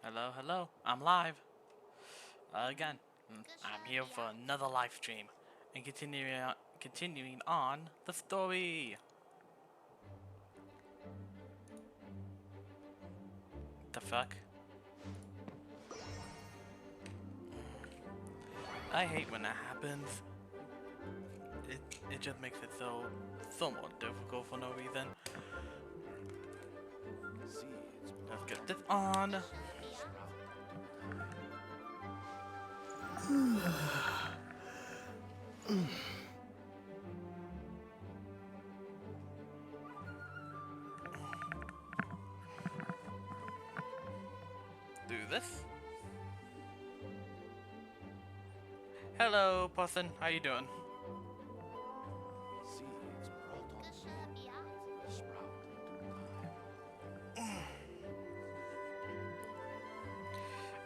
Hello, hello. I'm live. Again. I'm here for another live stream. And continuing on the story. The fuck? I hate when that happens. It just makes it so more difficult for no reason. Let's get this on. Do this. Hello, person. How you doing?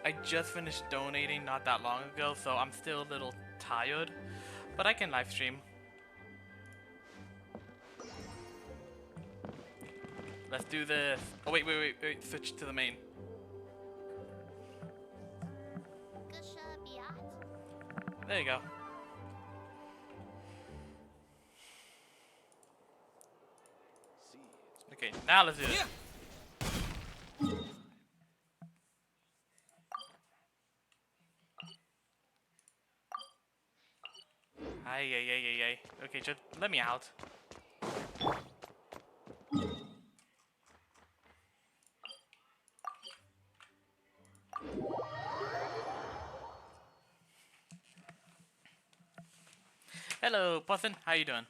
I just finished donating not that long ago, so I'm still a little tired, but I can live stream. Let's do this. Oh wait, switch to the main. There you go. Okay, now let's do this. Ay. Okay, just let me out. Hello, person. How you doing?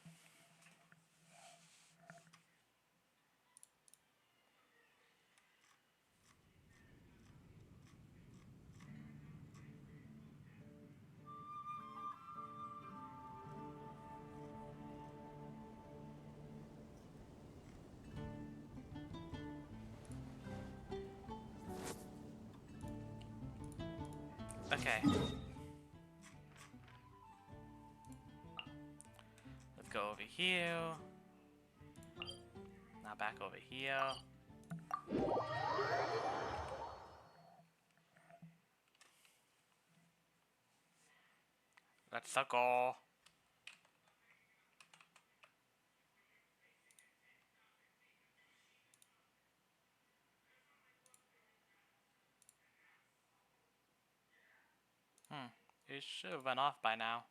Okay. Let's go over here. Now back over here. Let's go. It should have went off by now.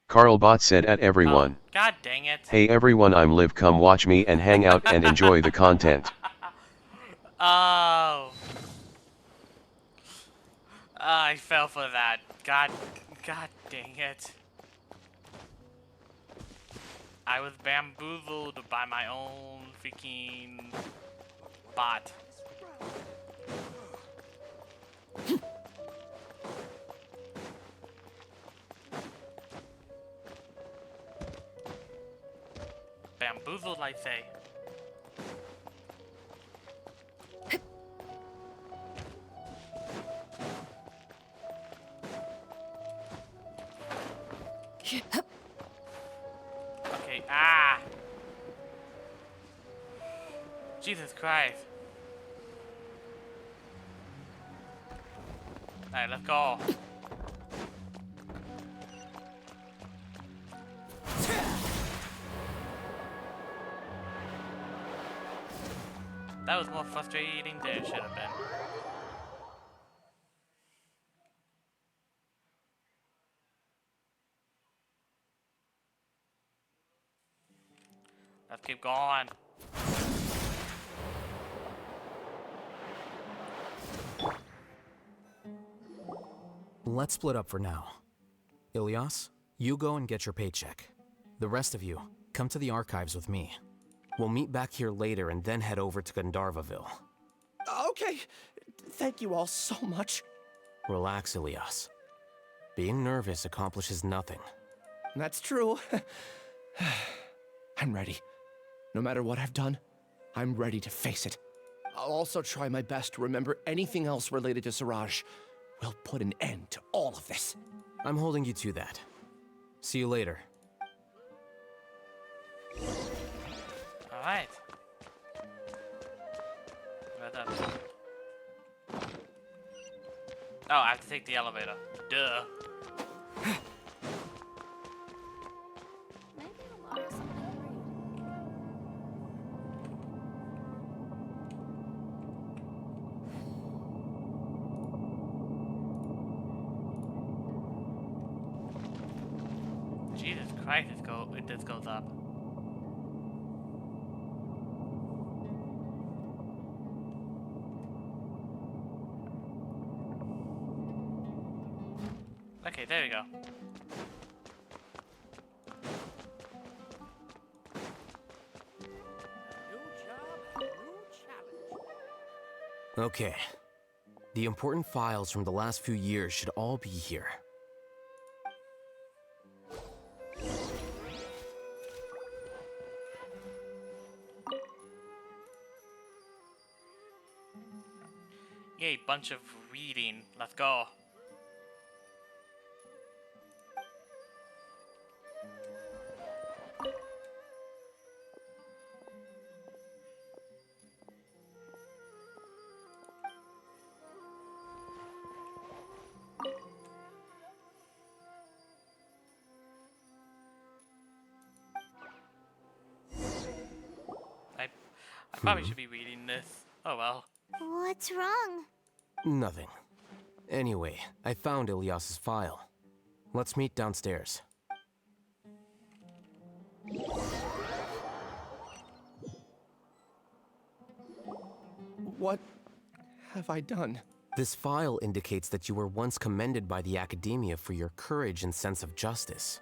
Carlbot said at everyone. Oh, god dang it. Hey everyone, I'm Liv, come watch me and hang out and enjoy the content. Oh. I fell for that. God dang it. I was bamboozled by my own freaking bot. Bamboozled, I say. Okay, Jesus Christ. Alright, let's go. That was more frustrating than it should have been. Let's keep going. Let's split up for now. Ilias, you go and get your paycheck. The rest of you, come to the archives with me. We'll meet back here later and then head over to Gandharvaville. Okay, thank you all so much. Relax, Ilias. Being nervous accomplishes nothing. That's true. I'm ready. No matter what I've done, I'm ready to face it. I'll also try my best to remember anything else related to Siraj. We'll put an end to all of this. I'm holding you to that. See you later. Alright. What up? Oh, I have to take the elevator. Duh. Maybe I'll borrow something to Jesus Christ, this goes up. Okay, there we go. Okay. The important files from the last few years should all be here. Yay, bunch of reading. Let's go. I probably should be reading this. Oh well. What's wrong? Nothing. Anyway, I found Ilyas's file. Let's meet downstairs. What have I done? This file indicates that you were once commended by the Academia for your courage and sense of justice.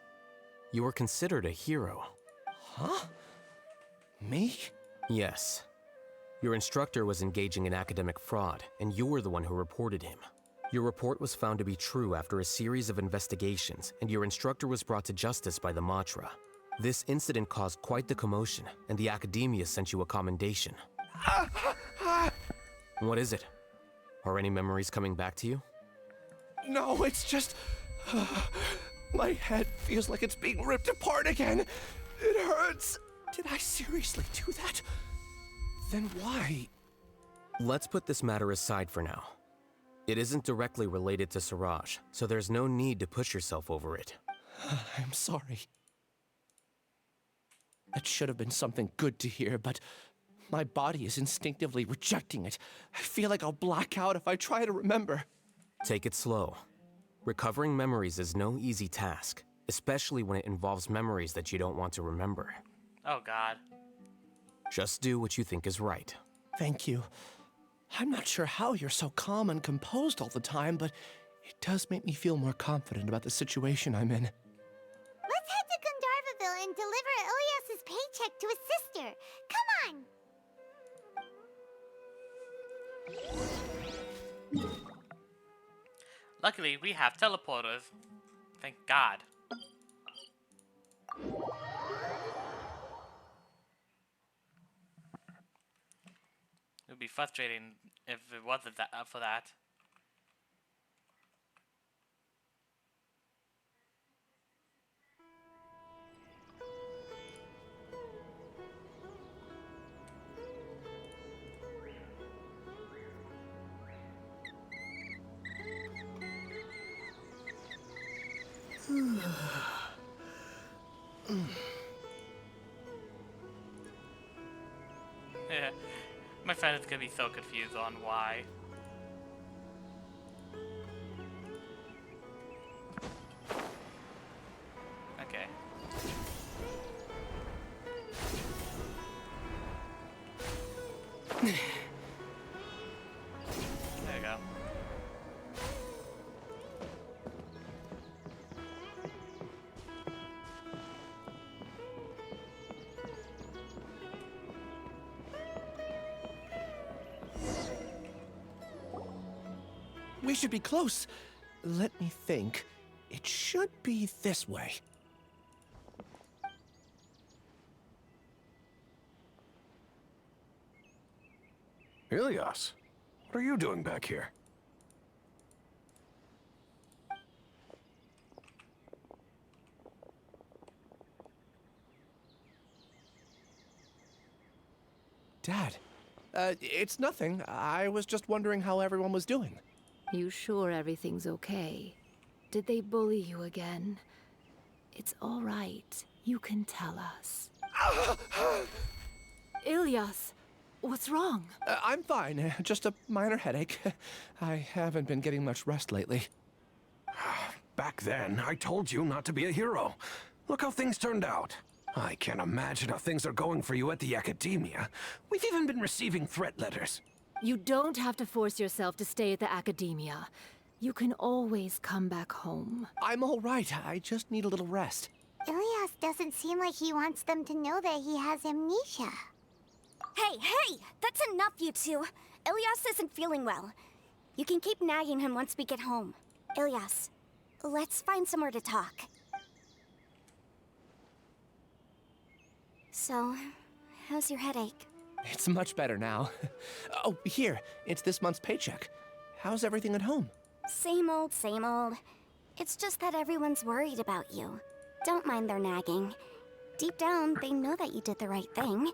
You were considered a hero. Huh? Me? Yes. Your instructor was engaging in academic fraud, and you were the one who reported him. Your report was found to be true after a series of investigations, and your instructor was brought to justice by the Matra. This incident caused quite the commotion, and the Academia sent you a commendation. What is it? Are any memories coming back to you? No, it's just... my head feels like it's being ripped apart again. It hurts. Did I seriously do that? Then why? Let's put this matter aside for now. It isn't directly related to Siraj, so there's no need to push yourself over it. I'm sorry. That should have been something good to hear, but my body is instinctively rejecting it. I feel like I'll black out if I try to remember. Take it slow. Recovering memories is no easy task, especially when it involves memories that you don't want to remember. Oh god. Just do what you think is right. Thank you. I'm not sure how you're so calm and composed all the time, but it does make me feel more confident about the situation I'm in. Let's head to Gandharvaville and deliver Ilyas's paycheck to his sister. Come on! Luckily, we have teleporters. Thank God. It would be frustrating if it wasn't for that. Yeah, my friend is gonna be so confused on why. Okay. There we go. We should be close. Let me think. It should be this way. Ilyas, what are you doing back here? Dad, it's nothing. I was just wondering how everyone was doing. You sure everything's okay? Did they bully you again? It's all right. You can tell us. Ilyas, what's wrong? I'm fine. Just a minor headache. I haven't been getting much rest lately. Back then, I told you not to be a hero. Look how things turned out. I can't imagine how things are going for you at the academia. We've even been receiving threat letters. You don't have to force yourself to stay at the academia. You can always come back home. I'm all right. I just need a little rest. Ilias doesn't seem like he wants them to know that he has amnesia. Hey! That's enough, you two. Ilias isn't feeling well. You can keep nagging him once we get home. Ilias, let's find somewhere to talk. So, how's your headache? It's much better now. Oh, here. It's this month's paycheck. How's everything at home? Same old, same old. It's just that everyone's worried about you. Don't mind their nagging. Deep down, they know that you did the right thing.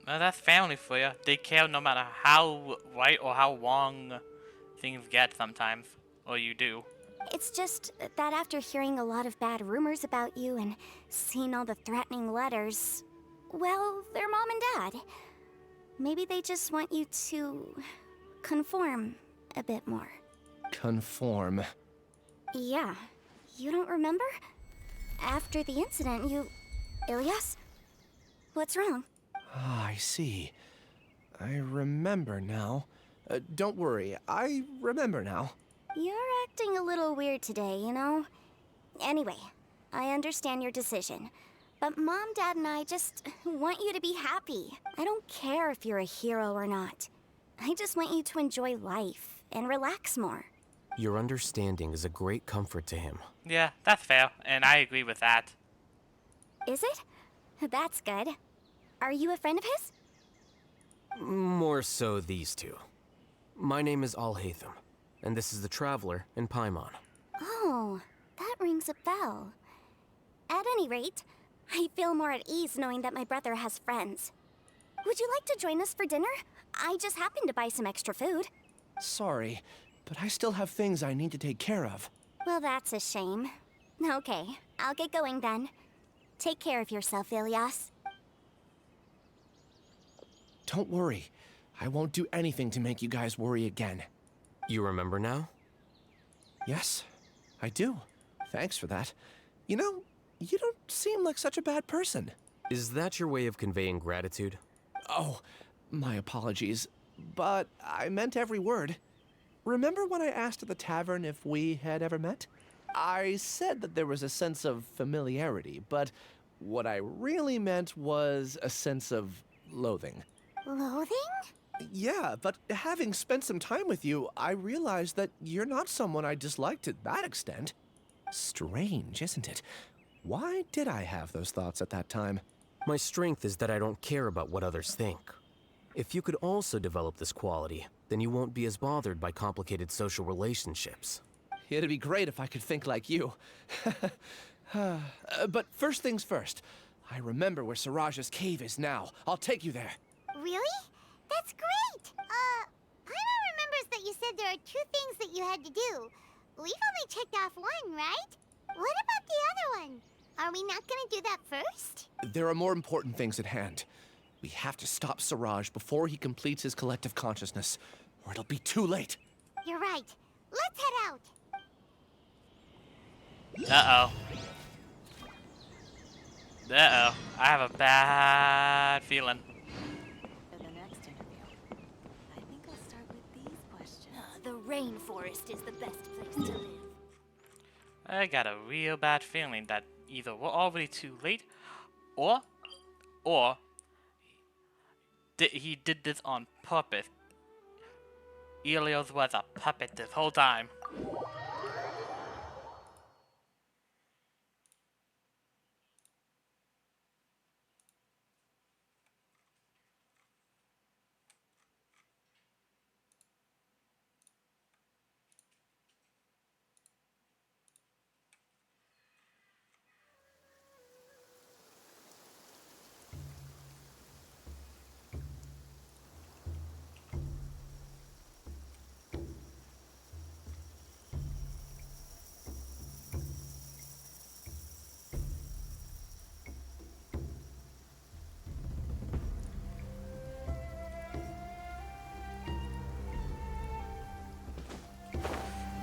Well, that's family for you. They care no matter how right or how wrong things get sometimes. Or you do. It's just that after hearing a lot of bad rumors about you and seeing all the threatening letters, well, they're mom and dad. Maybe they just want you to conform a bit more. Conform. Yeah. You don't remember? After the incident, Ilias? What's wrong? Ah, I see. I remember now. Don't worry, I remember now. You're acting a little weird today, you know? Anyway, I understand your decision. But Mom, Dad, and I just want you to be happy. I don't care if you're a hero or not. I just want you to enjoy life and relax more. Your understanding is a great comfort to him. Yeah, that's fair, and I agree with that. Is it? That's good. Are you a friend of his? More so these two. My name is Al-Haytham, and this is the Traveler in Paimon. Oh, that rings a bell. At any rate, I feel more at ease knowing that my brother has friends. Would you like to join us for dinner? I just happened to buy some extra food. Sorry, but I still have things I need to take care of. Well, that's a shame. Okay, I'll get going then. Take care of yourself, Ilias. Don't worry. I won't do anything to make you guys worry again. You remember now? Yes, I do. Thanks for that. You know, you don't seem like such a bad person. Is that your way of conveying gratitude? Oh, my apologies. But I meant every word. Remember when I asked at the tavern if we had ever met? I said that there was a sense of familiarity, but what I really meant was a sense of loathing. Loathing? Yeah, but having spent some time with you, I realized that you're not someone I dislike to that extent. Strange, isn't it? Why did I have those thoughts at that time? My strength is that I don't care about what others think. If you could also develop this quality, then you won't be as bothered by complicated social relationships. It'd be great if I could think like you. But first things first. I remember where Siraj's cave is now. I'll take you there. Really? That's great! Paimon remembers that you said there are 2 things that you had to do. We've only checked off 1, right? What about the other one? Are we not gonna do that first? There are more important things at hand. We have to stop Siraj before he completes his collective consciousness, or it'll be too late. You're right. Let's head out. Uh-oh. Uh-oh. I have a bad feeling. For the next interview, I think I'll start with these questions. The rainforest is the best place to live. I got a real bad feeling that either we're already too late, or he did this on purpose. Ilios was a puppet this whole time.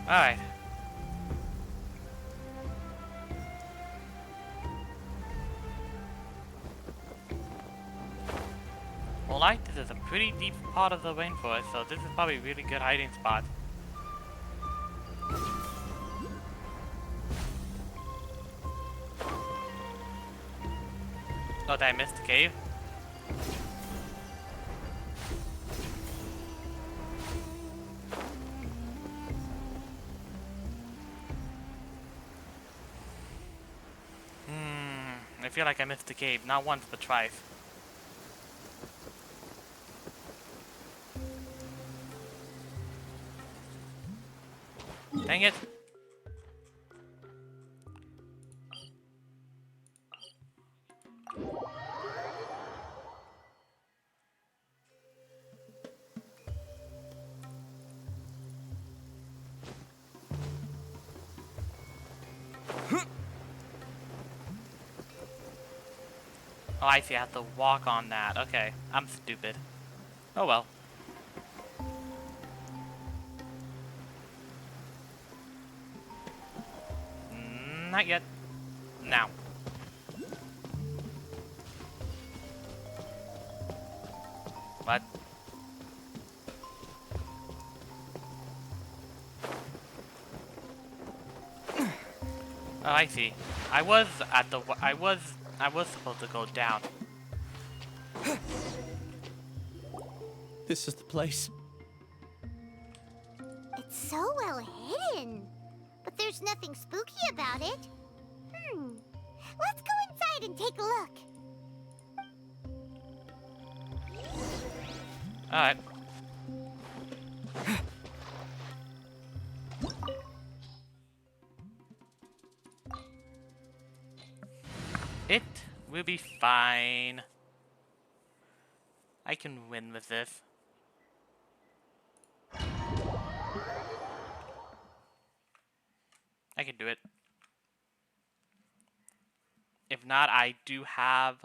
Alright. Well, this is a pretty deep part of the rainforest, so this is probably a really good hiding spot. Oh, did I miss the cave? I feel like I missed the cave, not once but twice. Dang it! Oh, I see, I have to walk on that. Okay, I'm stupid. Oh well. Not yet. Now. What? Oh, I see. I was supposed to go down. This is the place. It's so well hidden. But there's nothing spooky about it. Let's go inside and take a look. Alright. It will be fine. I can win with this. I can do it. If not, I do have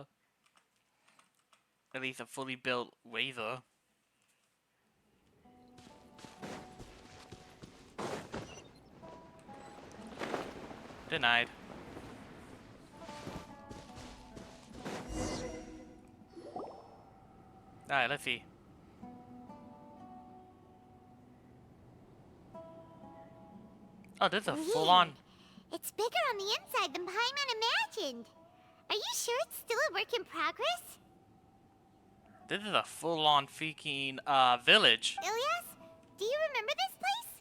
at least a fully built razor. Denied. Alright, let's see. Oh, this is a full-on... It's bigger on the inside than Paimon imagined. Are you sure it's still a work in progress? This is a full-on freaking, village. Ilyas, do you remember this place?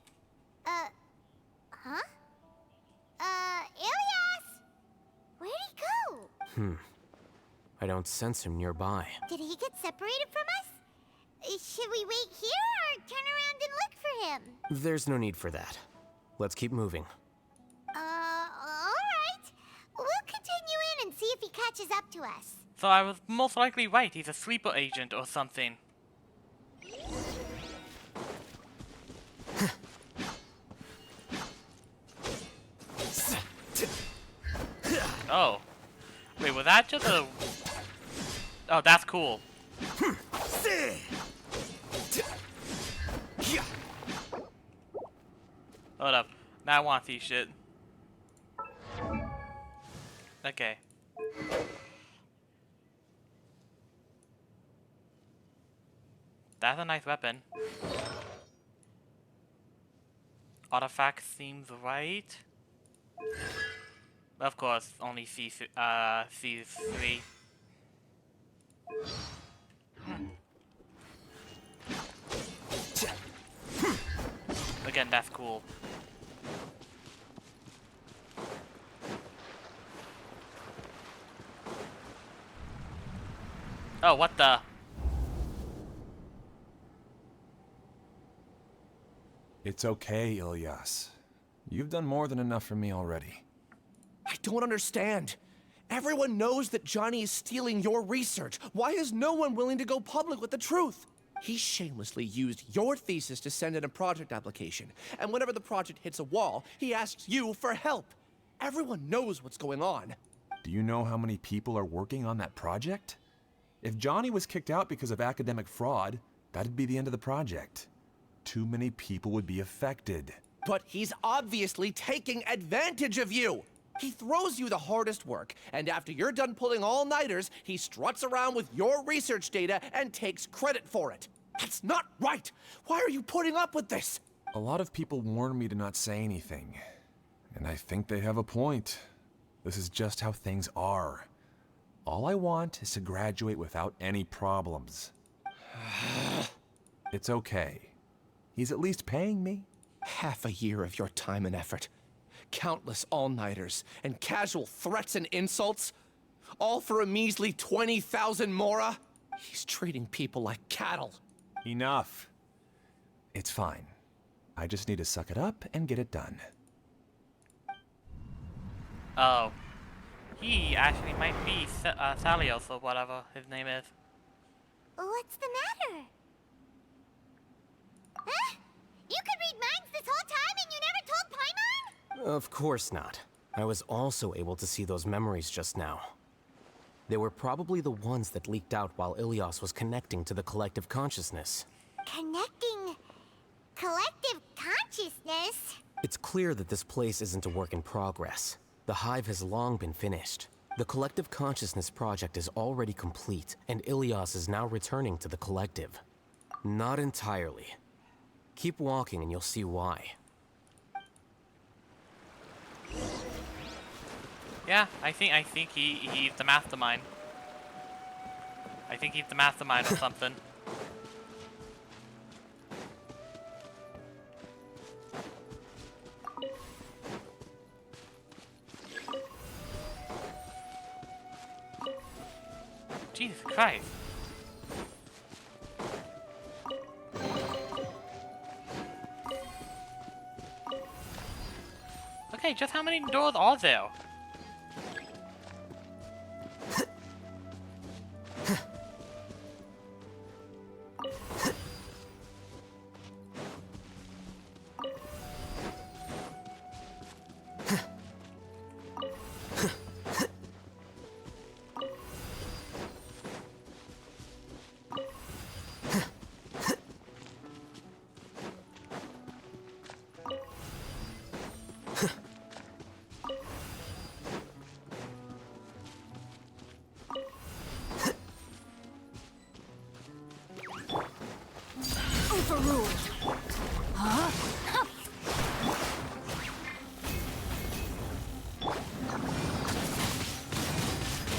Huh? Ilyas! Where'd he go? I don't sense him nearby. Did he get separated from us? Should we wait here or turn around and look for him? There's no need for that. Let's keep moving. Alright. We'll continue in and see if he catches up to us. So I was most likely right. He's a sleeper agent or something. Oh. Wait, was that just a... Oh, that's cool. Hold up. Now I want to see shit. Okay. That's a nice weapon. Artifact seems right. Of course, only C3. Again, that's cool. Oh, what the? It's okay, Ilyas. You've done more than enough for me already. I don't understand. Everyone knows that Johnny is stealing your research. Why is no one willing to go public with the truth? He shamelessly used your thesis to send in a project application. And whenever the project hits a wall, he asks you for help. Everyone knows what's going on. Do you know how many people are working on that project? If Johnny was kicked out because of academic fraud, that'd be the end of the project. Too many people would be affected. But he's obviously taking advantage of you. He throws you the hardest work, and after you're done pulling all-nighters, he struts around with your research data and takes credit for it. That's not right! Why are you putting up with this? A lot of people warn me to not say anything. And I think they have a point. This is just how things are. All I want is to graduate without any problems. It's okay. He's at least paying me. Half a year of your time and effort. Countless all-nighters and casual threats and insults. All for a measly 20,000 mora? He's treating people like cattle. Enough. It's fine. I just need to suck it up and get it done. Oh. He actually might be Thalios or whatever his name is. What's the matter? Huh? You could read minds this whole time and you never told Paimon? Of course not. I was also able to see those memories just now. They were probably the ones that leaked out while Ilias was connecting to the collective consciousness. Connecting collective consciousness? It's clear that this place isn't a work in progress. The hive has long been finished. The collective consciousness project is already complete, and Ilias is now returning to the collective. Not entirely. Keep walking and you'll see why. Yeah, I think he's the mastermind. I think he's the mastermind or something. Jesus Christ. Okay, just how many doors are there? Overruled. Huh?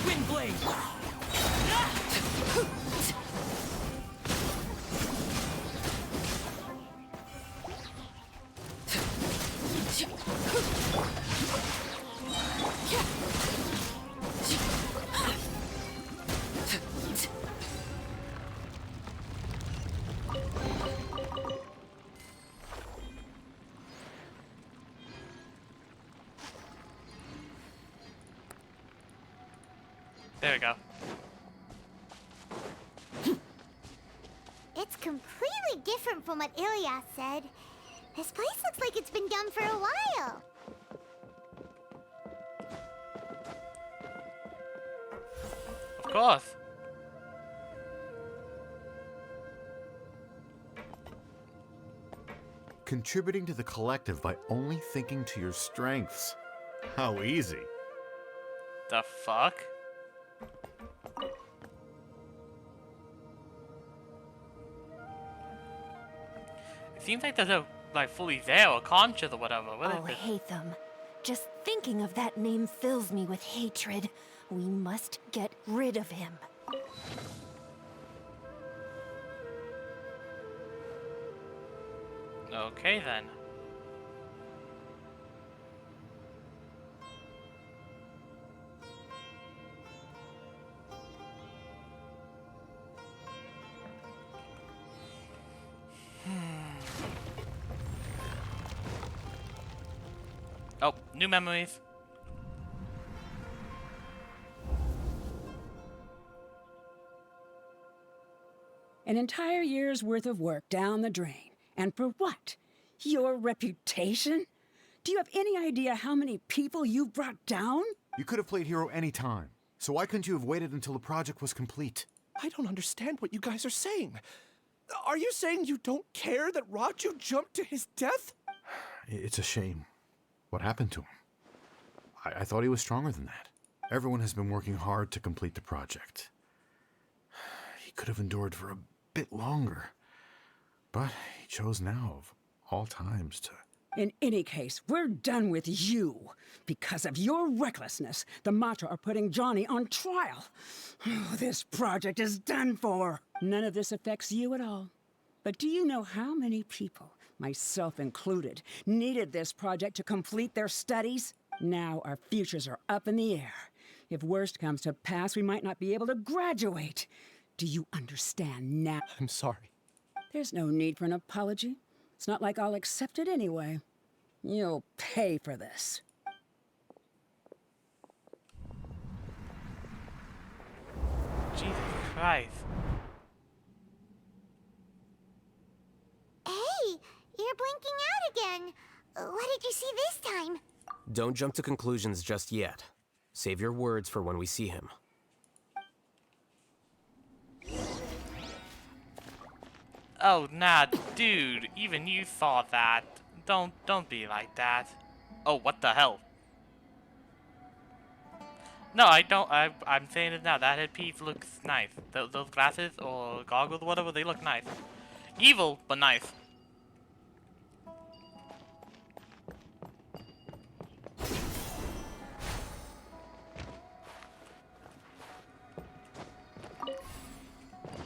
Windblade. There we go. It's completely different from what Ilias said. This place looks like it's been done for a while. Of course. Contributing to the collective by only thinking to your strengths. How easy. The fuck? It seems like they're like fully there or conscious or whatever. What I'll is it? hate them. Just thinking of that name fills me with hatred. We must get rid of him. Okay then. Oh, new memories. An entire year's worth of work down the drain. And for what? Your reputation? Do you have any idea how many people you brought down? You could have played hero any time. So why couldn't you have waited until the project was complete? I don't understand what you guys are saying. Are you saying you don't care that Raju jumped to his death? It's a shame. What happened to him? I thought he was stronger than that. Everyone has been working hard to complete the project. He could have endured for a bit longer. But he chose now, of all times, to... In any case, we're done with you. Because of your recklessness, the Matra are putting Johnny on trial. This project is done for. None of this affects you at all. But do you know how many people, myself included, needed this project to complete their studies? Now our futures are up in the air. If worst comes to pass, we might not be able to graduate. Do you understand now? I'm sorry. There's no need for an apology. It's not like I'll accept it anyway. You'll pay for this. Jesus Christ. Hey, you're blinking out again. What did you see this time? Don't jump to conclusions just yet. Save your words for when we see him. Oh, nah, dude. Even you saw that. Don't be like that. Oh, what the hell? No, I don't. I'm saying it now. That headpiece looks nice. Those glasses or goggles, whatever, they look nice. Evil, but nice.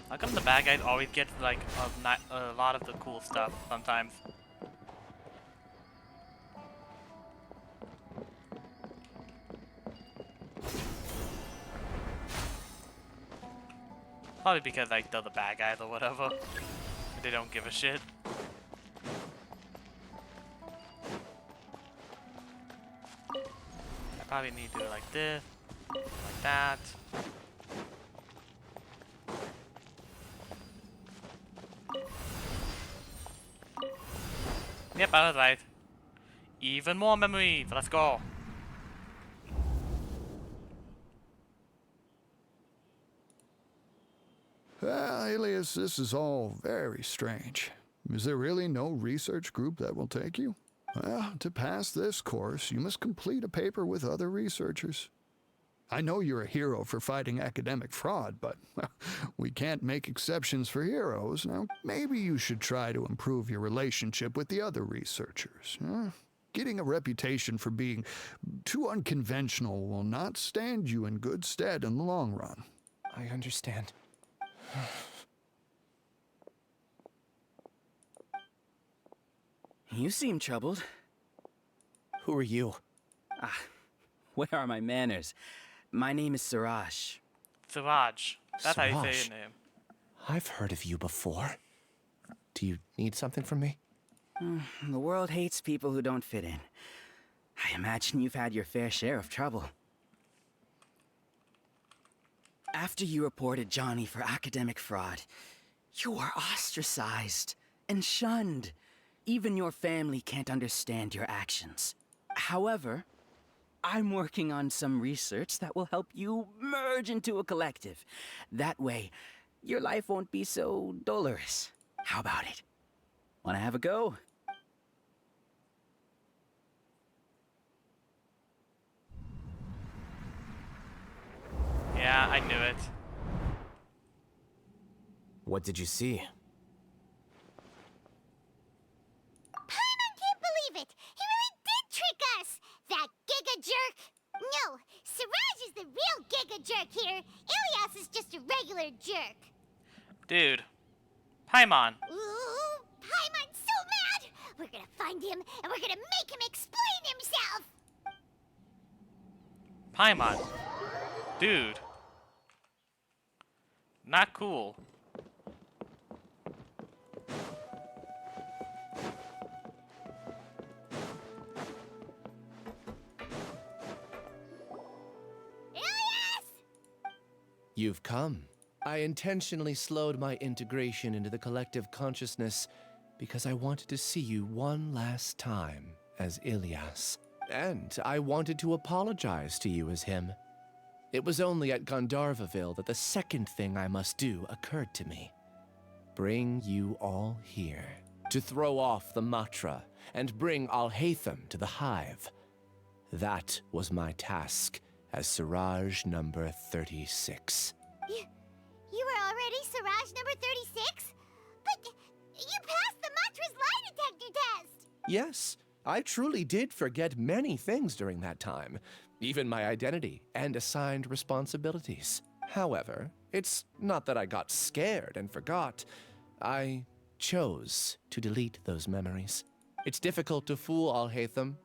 How come the bad guys always get like a lot of the cool stuff sometimes? Probably because like they're the bad guys or whatever. They don't give a shit. I probably need to do it like this, like that. Yep, I was right. Even more memories. Let's go. Well, Alias, this is all very strange. Is there really no research group that will take you? Well, to pass this course, you must complete a paper with other researchers. I know you're a hero for fighting academic fraud, but well, we can't make exceptions for heroes. Now, maybe you should try to improve your relationship with the other researchers. Getting a reputation for being too unconventional will not stand you in good stead in the long run. I understand. You seem troubled. Who are you? Where are my manners? My name is Siraj. Siraj. That's how you say Siraj. your name. I've heard of you before. Do you need something from me? The world hates people who don't fit in. I imagine you've had your fair share of trouble. After you reported Johnny for academic fraud, you were ostracized and shunned. Even your family can't understand your actions. However, I'm working on some research that will help you merge into a collective. That way, your life won't be so dolorous. How about it? Wanna have a go? Yeah, I knew it. What did you see? Paimon can't believe it! He really did trick us! That Giga Jerk! No, Siraj is the real Giga Jerk here. Ilias is just a regular jerk. Dude. Paimon. Ooh, Paimon's so mad! We're gonna find him, and we're gonna make him explain himself! Paimon. Dude. Not cool. You've come. I intentionally slowed my integration into the collective consciousness because I wanted to see you one last time as Ilias. And I wanted to apologize to you as him. It was only at Gandharvaville that the second thing I must do occurred to me. Bring you all here to throw off the Matra and bring Alhaitham to the hive. That was my task as Siraj number 36. You were already Siraj number 36? But you passed the Matra's lie detector test! Yes, I truly did forget many things during that time, even my identity and assigned responsibilities. However, it's not that I got scared and forgot. I chose to delete those memories. It's difficult to fool Alhaitham,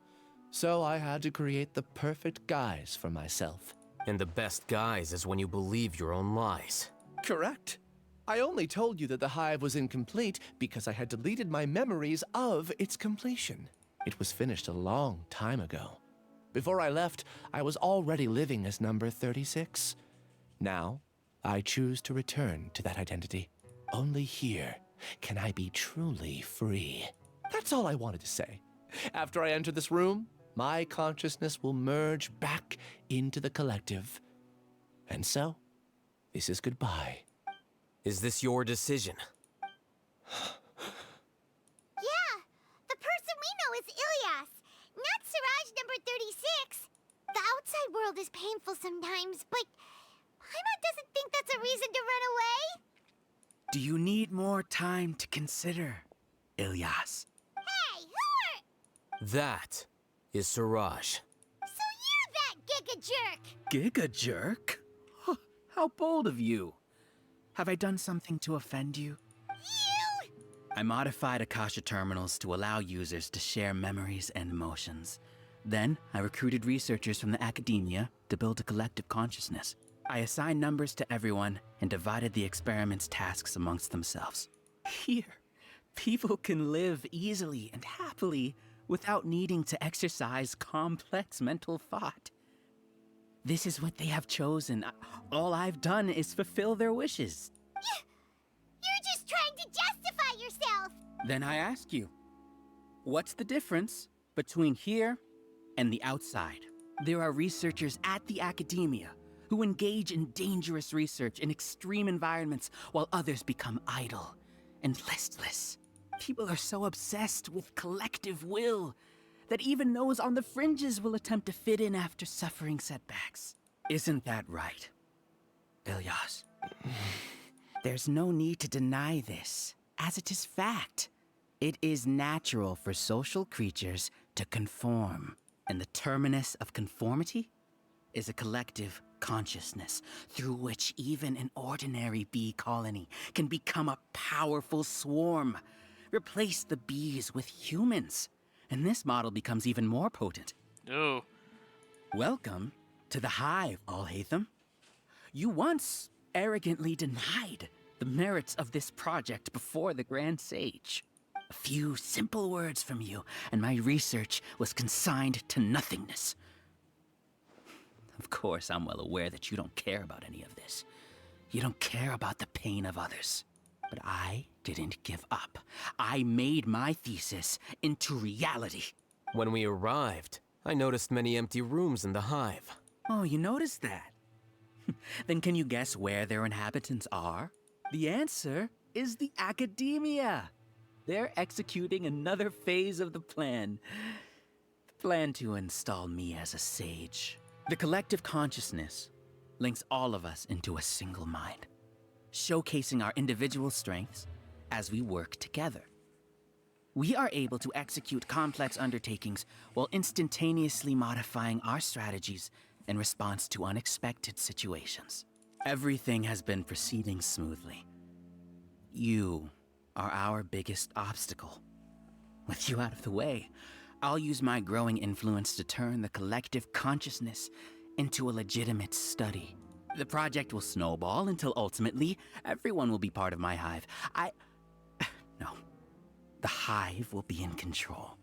so I had to create the perfect guise for myself. And the best guise is when you believe your own lies. Correct. I only told you that the hive was incomplete because I had deleted my memories of its completion. It was finished a long time ago. Before I left, I was already living as number 36. Now, I choose to return to that identity. Only here can I be truly free. That's all I wanted to say. After I enter this room, my consciousness will merge back into the collective. And so, this is goodbye. Is this your decision? Yeah, the person we know is Ilyas, not Siraj number 36. The outside world is painful sometimes, but Paimon doesn't think that's a reason to run away. Do you need more time to consider, Ilyas? Hey, who are... That is Siraj. So you're that Giga Jerk! Giga jerk? Huh, how bold of you. Have I done something to offend you? You! I modified Akasha terminals to allow users to share memories and emotions. Then, I recruited researchers from the academia to build a collective consciousness. I assigned numbers to everyone and divided the experiment's tasks amongst themselves. Here, people can live easily and happily without needing to exercise complex mental thought. This is what they have chosen. All I've done is fulfill their wishes. You're just trying to justify yourself! Then I ask you, what's the difference between here and the outside? There are researchers at the academia who engage in dangerous research in extreme environments while others become idle and listless. People are so obsessed with collective will that even those on the fringes will attempt to fit in after suffering setbacks. Isn't that right, Ilyas? There's no need to deny this, as it is fact. It is natural for social creatures to conform, and the terminus of conformity is a collective consciousness through which even an ordinary bee colony can become a powerful swarm. Replace the bees with humans, and this model becomes even more potent. Ooh. Welcome to the hive, Alhaitham. You once arrogantly denied the merits of this project before the Grand Sage. A few simple words from you, and my research was consigned to nothingness. Of course, I'm well aware that you don't care about any of this. You don't care about the pain of others. But I didn't give up. I made my thesis into reality. When we arrived, I noticed many empty rooms in the hive. Oh, you noticed that? Then can you guess where their inhabitants are? The answer is the academia. They're executing another phase of the plan. The plan to install me as a sage. The collective consciousness links all of us into a single mind, showcasing our individual strengths as we work together. We are able to execute complex undertakings while instantaneously modifying our strategies in response to unexpected situations. Everything has been proceeding smoothly. You are our biggest obstacle. With you out of the way, I'll use my growing influence to turn the collective consciousness into a legitimate study. The project will snowball until ultimately everyone will be part of my hive. No. The hive will be in control.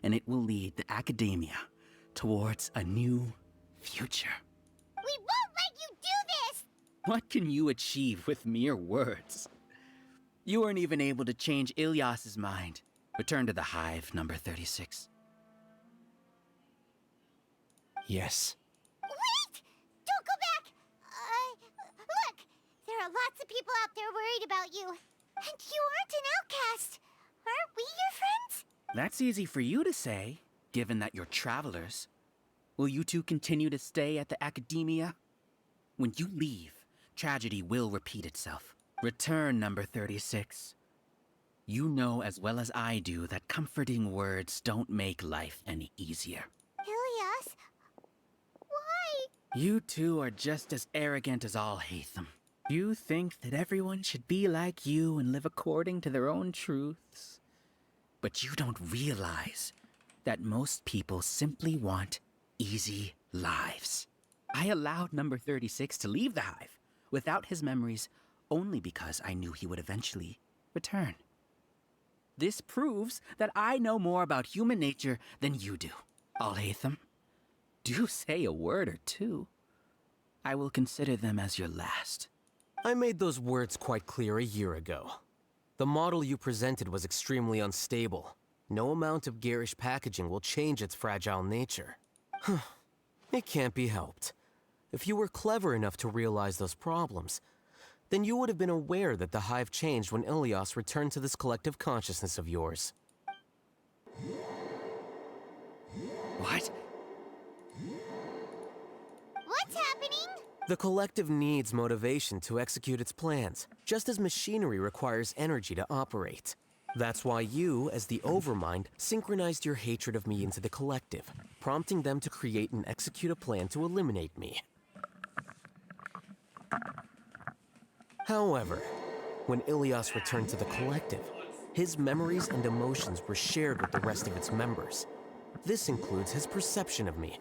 And it will lead the academia towards a new future. We won't let you do this! What can you achieve with mere words? You weren't even able to change Ilyas's mind. Return to the hive, number 36. Yes. Wait! Don't go back! Look! There are lots of people out there worried about you. And you aren't an outcast. That's easy for you to say, given that you're travelers. Will you two continue to stay at the academia? When you leave, tragedy will repeat itself. Return, number 36. You know as well as I do that comforting words don't make life any easier. Ilias? Why? You two are just as arrogant as all Hatham. You think that everyone should be like you and live according to their own truths. But you don't realize that most people simply want easy lives. I allowed number 36 to leave the hive without his memories only because I knew he would eventually return. This proves that I know more about human nature than you do. Al-Haytham, do say a word or two. I will consider them as your last. I made those words quite clear a year ago. The model you presented was extremely unstable. No amount of garish packaging will change its fragile nature. It can't be helped. If you were clever enough to realize those problems, then you would have been aware that the hive changed when Ilias returned to this collective consciousness of yours. What? What's happening? The collective needs motivation to execute its plans, just as machinery requires energy to operate. That's why you, as the Overmind, synchronized your hatred of me into the collective, prompting them to create and execute a plan to eliminate me. However, when Ilias returned to the collective, his memories and emotions were shared with the rest of its members. This includes his perception of me.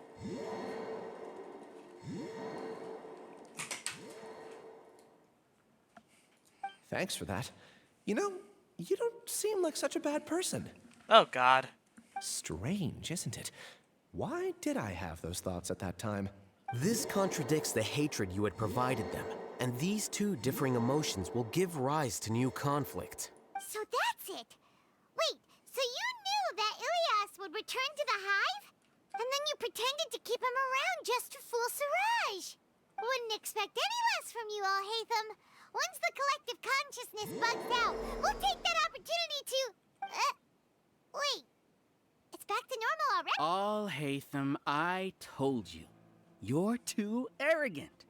Thanks for that. You know, you don't seem like such a bad person. Oh, God. Strange, isn't it? Why did I have those thoughts at that time? This contradicts the hatred you had provided them, and these two differing emotions will give rise to new conflict. So that's it. Wait, so you knew that Ilias would return to the hive? And then you pretended to keep him around just to fool Siraj. Wouldn't expect any less from you, Al-Haytham. Once the collective consciousness bugs out, we'll take that opportunity to... wait. It's back to normal already? Al-Haytham, I told you. You're too arrogant.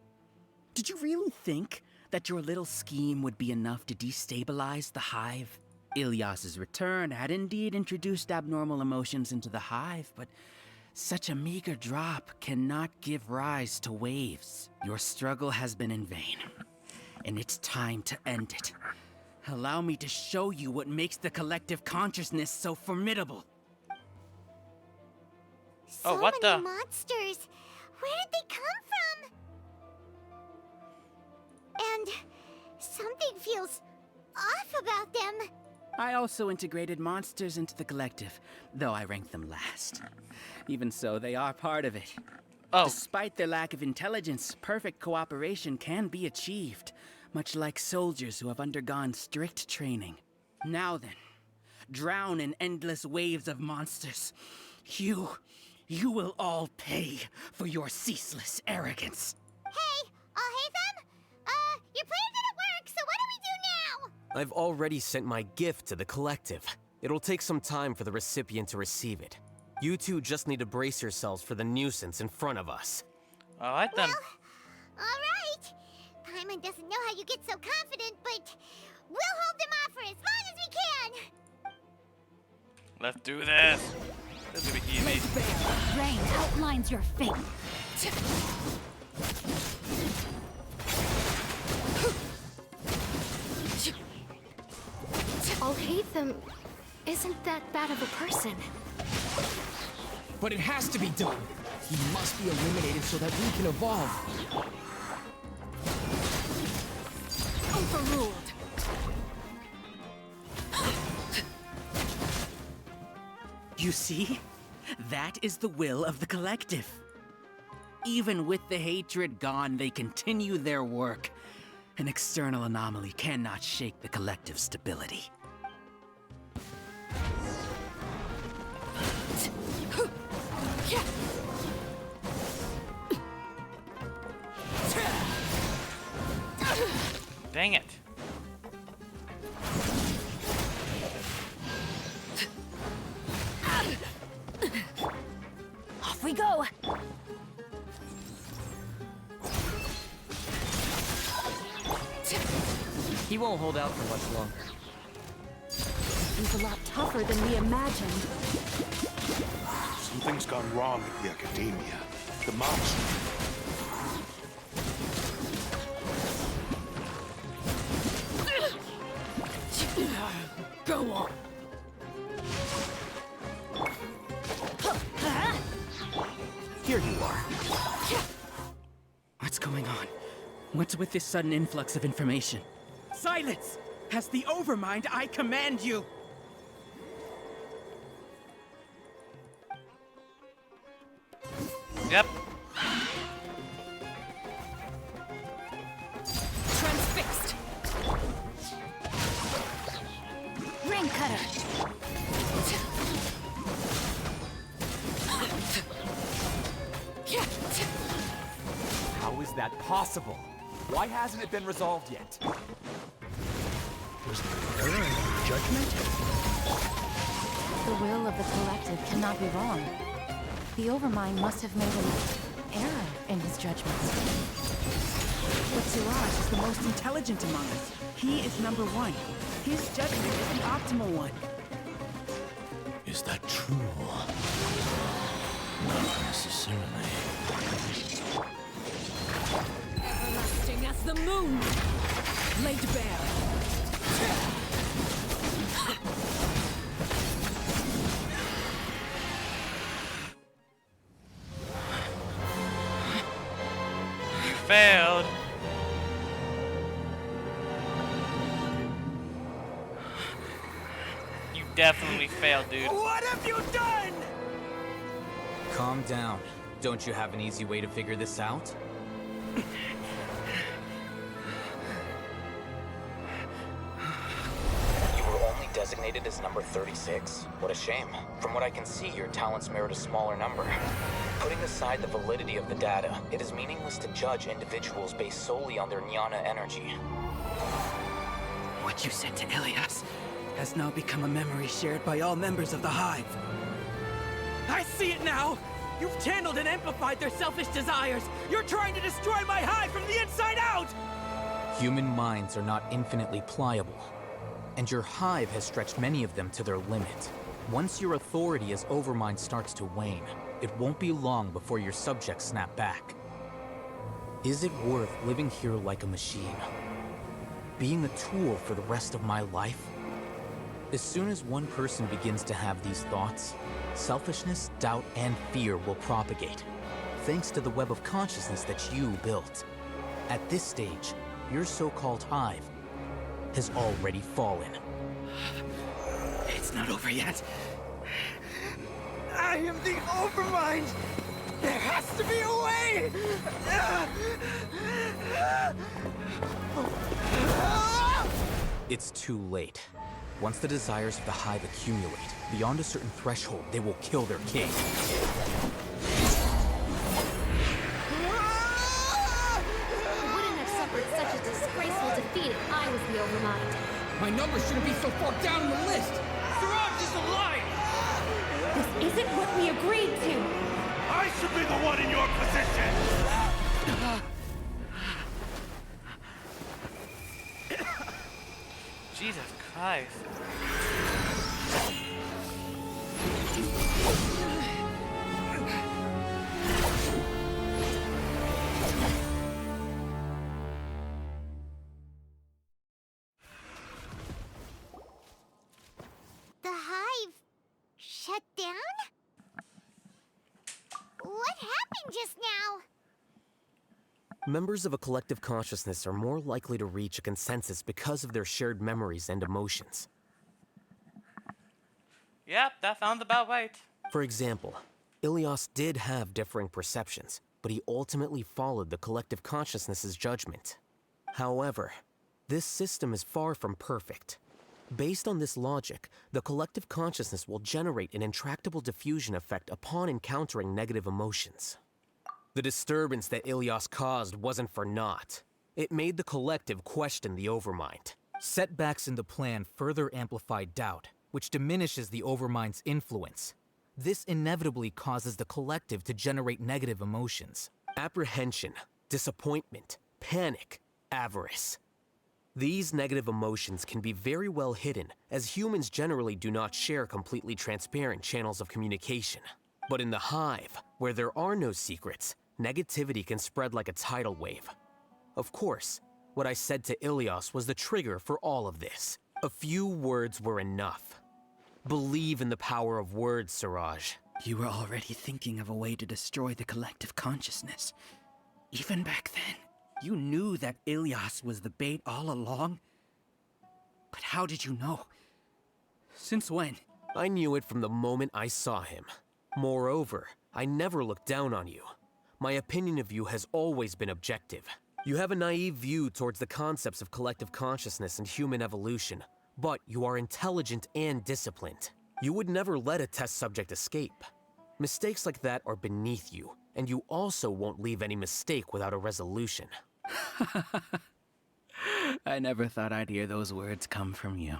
Did you really think that your little scheme would be enough to destabilize the hive? Ilias's return had indeed introduced abnormal emotions into the hive, but such a meager drop cannot give rise to waves. Your struggle has been in vain, and it's time to end it. Allow me to show you what makes the collective consciousness so formidable. So many monsters. Where did they come from? And something feels off about them. I also integrated monsters into the collective, though I ranked them last. Even so, they are part of it. Oh. Despite their lack of intelligence, perfect cooperation can be achieved, much like soldiers who have undergone strict training. Now then, drown in endless waves of monsters. You will all pay for your ceaseless arrogance. Hey, Al-Haytham? Your plan didn't work, so what do we do now? I've already sent my gift to the collective. It'll take some time for the recipient to receive it. You two just need to brace yourselves for the nuisance in front of us. All right, then. Well, all right. Paimon doesn't know how you get so confident, but we'll hold them off for as long as we can. Let's do this. This will be easy. Rain outlines your fate. Al-Haytham isn't that bad of a person. But it has to be done. He must be eliminated so that we can evolve. Overruled. You see? That is the will of the collective. Even with the hatred gone, they continue their work. An external anomaly cannot shake the collective's stability. Dang it. we go! He won't hold out for much longer. He's a lot tougher than we imagined. Something's gone wrong at the Academia. The monster. Go on. Here you are. What's going on? What's with this sudden influx of information? Silence! As the Overmind, I command you! Yep. Transfixed. Ring cutter. How is that possible? Why hasn't it been resolved yet? Was there an error in our judgment? The will of the collective cannot be wrong. The Overmind must have made an error in his judgments. But Siraj is the most intelligent among us. He is number one. His judgment is the optimal one. Is that true? Not necessarily. Everlasting as the moon! Laid bare. Failed. You definitely failed, dude. What have you done? Calm down. Don't you have an easy way to figure this out? You were only designated as number 36. What a shame. From what I can see, your talents merit a smaller number. Putting aside the validity of the data, it is meaningless to judge individuals based solely on their jnana energy. What you said to Ilias has now become a memory shared by all members of the Hive. I see it now! You've channeled and amplified their selfish desires! You're trying to destroy my hive from the inside out! Human minds are not infinitely pliable, and your hive has stretched many of them to their limit. Once your authority as Overmind starts to wane, it won't be long before your subjects snap back. Is it worth living here like a machine? Being a tool for the rest of my life? As soon as one person begins to have these thoughts, selfishness, doubt, and fear will propagate, thanks to the web of consciousness that you built. At this stage, your so-called hive has already fallen. It's not over yet. I am the Overmind! There has to be a way! It's too late. Once the desires of the hive accumulate, beyond a certain threshold, they will kill their king. You wouldn't have suffered such a disgraceful defeat if I was the Overmind. My number shouldn't be so far down in the list! Siraj is alive! This isn't what we agreed to! I should be the one in your position! Jesus Christ. The hive shut down? What happened just now? Members of a collective consciousness are more likely to reach a consensus because of their shared memories and emotions. Yep, that sounds about right. For example, Ilias did have differing perceptions, but he ultimately followed the collective consciousness's judgment. However, this system is far from perfect. Based on this logic, the collective consciousness will generate an intractable diffusion effect upon encountering negative emotions. The disturbance that Ilias caused wasn't for naught. It made the collective question the Overmind. Setbacks in the plan further amplified doubt, which diminishes the Overmind's influence. This inevitably causes the collective to generate negative emotions. Apprehension, disappointment, panic, avarice. These negative emotions can be very well hidden, as humans generally do not share completely transparent channels of communication. But in the hive, where there are no secrets, negativity can spread like a tidal wave. Of course, what I said to Ilias was the trigger for all of this. A few words were enough. Believe in the power of words, Siraj. You were already thinking of a way to destroy the collective consciousness. Even back then, you knew that Ilias was the bait all along? But how did you know? Since when? I knew it from the moment I saw him. Moreover, I never looked down on you. My opinion of you has always been objective. You have a naive view towards the concepts of collective consciousness and human evolution, but you are intelligent and disciplined. You would never let a test subject escape. Mistakes like that are beneath you, and you also won't leave any mistake without a resolution. I never thought I'd hear those words come from you.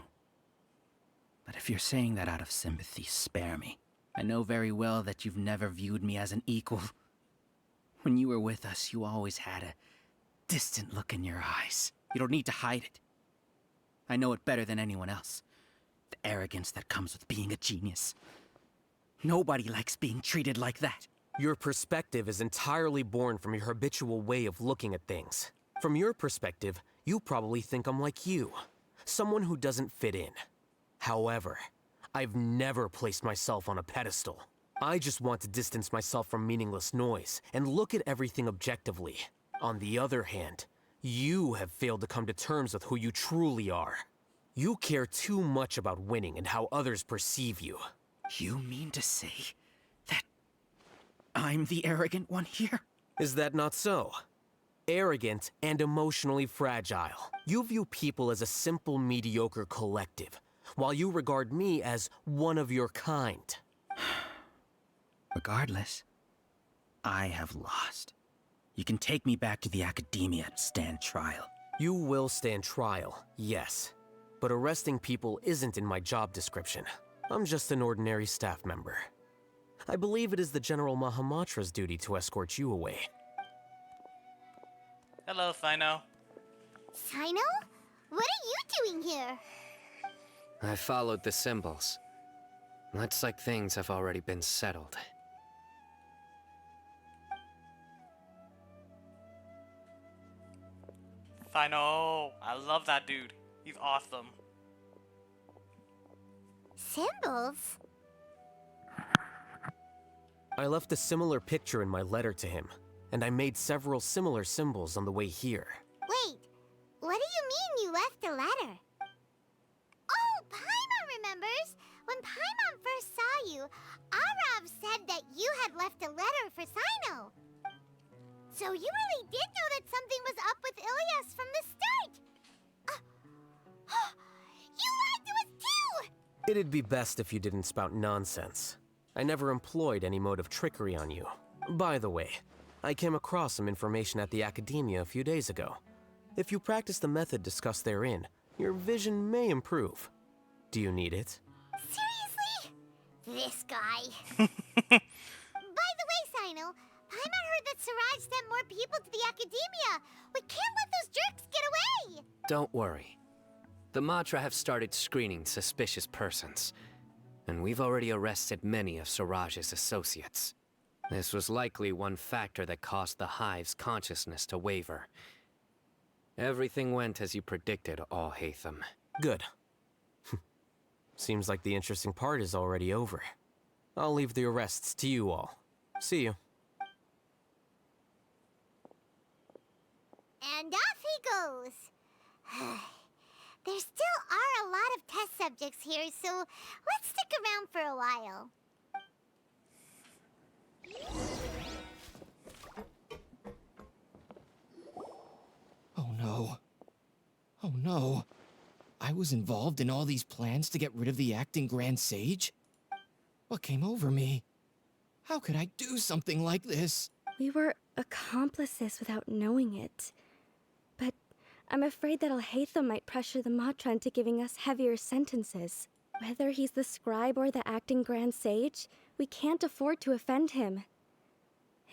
But if you're saying that out of sympathy, spare me. I know very well that you've never viewed me as an equal. When you were with us, you always had a distant look in your eyes. You don't need to hide it. I know it better than anyone else. The arrogance that comes with being a genius. Nobody likes being treated like that. Your perspective is entirely born from your habitual way of looking at things. From your perspective, you probably think I'm like you, someone who doesn't fit in. However, I've never placed myself on a pedestal. I just want to distance myself from meaningless noise and look at everything objectively. On the other hand, you have failed to come to terms with who you truly are. You care too much about winning and how others perceive you. You mean to say that I'm the arrogant one here? Is that not so? Arrogant and emotionally fragile. You view people as a simple, mediocre collective, while you regard me as one of your kind. Regardless, I have lost. You can take me back to the academia to stand trial. You will stand trial, yes. But arresting people isn't in my job description. I'm just an ordinary staff member. I believe it is the General Mahamatra's duty to escort you away. Hello, Sino. Sino? What are you doing here? I followed the symbols. Looks like things have already been settled. Sino. I love that dude. He's awesome. Symbols? I left a similar picture in my letter to him, and I made several similar symbols on the way here. Wait, what do you mean you left a letter? Oh, Paimon remembers! When Paimon first saw you, Arav said that you had left a letter for Sino. So you really did know that something was up with Ilias from the start! You lied to us too! It'd be best if you didn't spout nonsense. I never employed any mode of trickery on you. By the way, I came across some information at the Academia a few days ago. If you practice the method discussed therein, your vision may improve. Do you need it? Seriously? This guy. By the way, Sino, Paimon heard that Siraj sent more people to the Academia. We can't let those jerks get away! Don't worry. The Matra have started screening suspicious persons, and we've already arrested many of Siraj's associates. This was likely one factor that caused the Hive's consciousness to waver. Everything went as you predicted, All Hatham. Good. Seems like the interesting part is already over. I'll leave the arrests to you all. See you. And off he goes. There still are a lot of test subjects here, so let's stick around for a while. Oh no. Oh no. I was involved in all these plans to get rid of the acting Grand Sage? What came over me? How could I do something like this? We were accomplices without knowing it. But I'm afraid that Al-Haytham might pressure the Matra into giving us heavier sentences. Whether he's the scribe or the acting grand sage, we can't afford to offend him.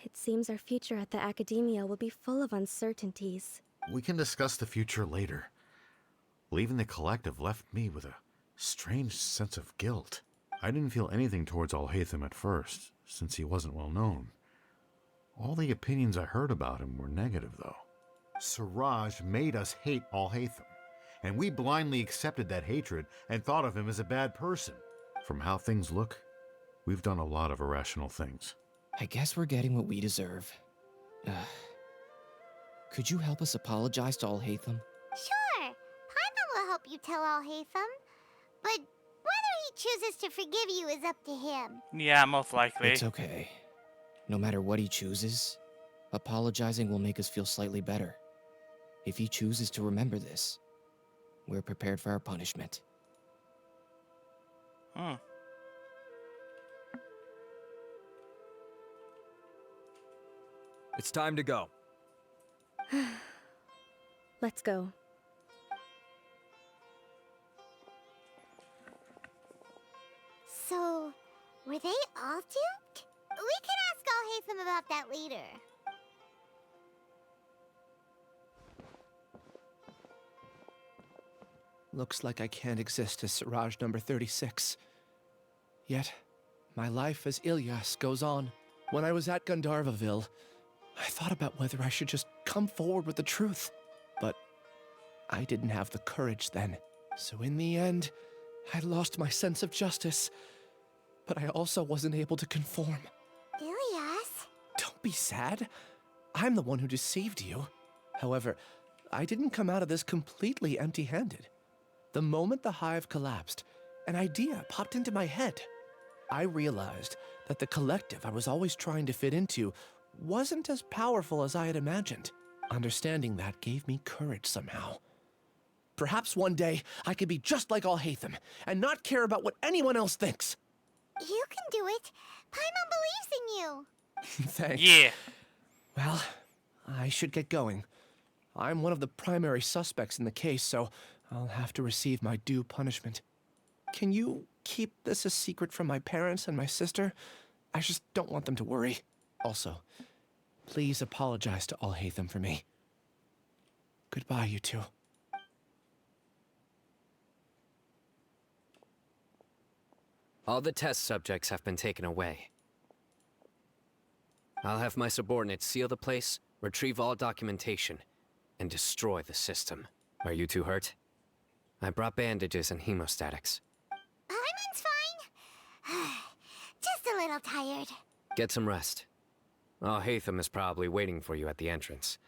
It seems our future at the academia will be full of uncertainties. We can discuss the future later. Leaving the collective left me with a strange sense of guilt. I didn't feel anything towards Alhaitham at first, since he wasn't well known. All the opinions I heard about him were negative, though. Siraj made us hate Alhaitham, and we blindly accepted that hatred and thought of him as a bad person. From how things look, we've done a lot of irrational things. I guess we're getting what we deserve. Could you help us apologize to Alhaitham? Sure. Paimon will help you tell Alhaitham. But whether he chooses to forgive you is up to him. Yeah, most likely. It's okay. No matter what he chooses, apologizing will make us feel slightly better. If he chooses to remember this, we're prepared for our punishment. It's time to go. Let's go. So, were they all duped? We can ask Alhaitham about that later. Looks like I can't exist as Siraj number 36. Yet, my life as Ilyas goes on. When I was at Gandharvaville, I thought about whether I should just come forward with the truth. But I didn't have the courage then. So in the end, I lost my sense of justice. But I also wasn't able to conform. Ilyas? Don't be sad. I'm the one who deceived you. However, I didn't come out of this completely empty-handed. The moment the hive collapsed, an idea popped into my head. I realized that the collective I was always trying to fit into wasn't as powerful as I had imagined. Understanding that gave me courage somehow. Perhaps one day I could be just like Alhaitham and not care about what anyone else thinks. You can do it. Paimon believes in you. Thanks. Yeah. Well, I should get going. I'm one of the primary suspects in the case, so I'll have to receive my due punishment. Can you keep this a secret from my parents and my sister? I just don't want them to worry. Also, please apologize to Alhaitham for me. Goodbye, you two. All the test subjects have been taken away. I'll have my subordinates seal the place, retrieve all documentation, and destroy the system. Are you two hurt? I brought bandages and hemostatics. Paimon's fine. Just a little tired. Get some rest. Alhaitham is probably waiting for you at the entrance.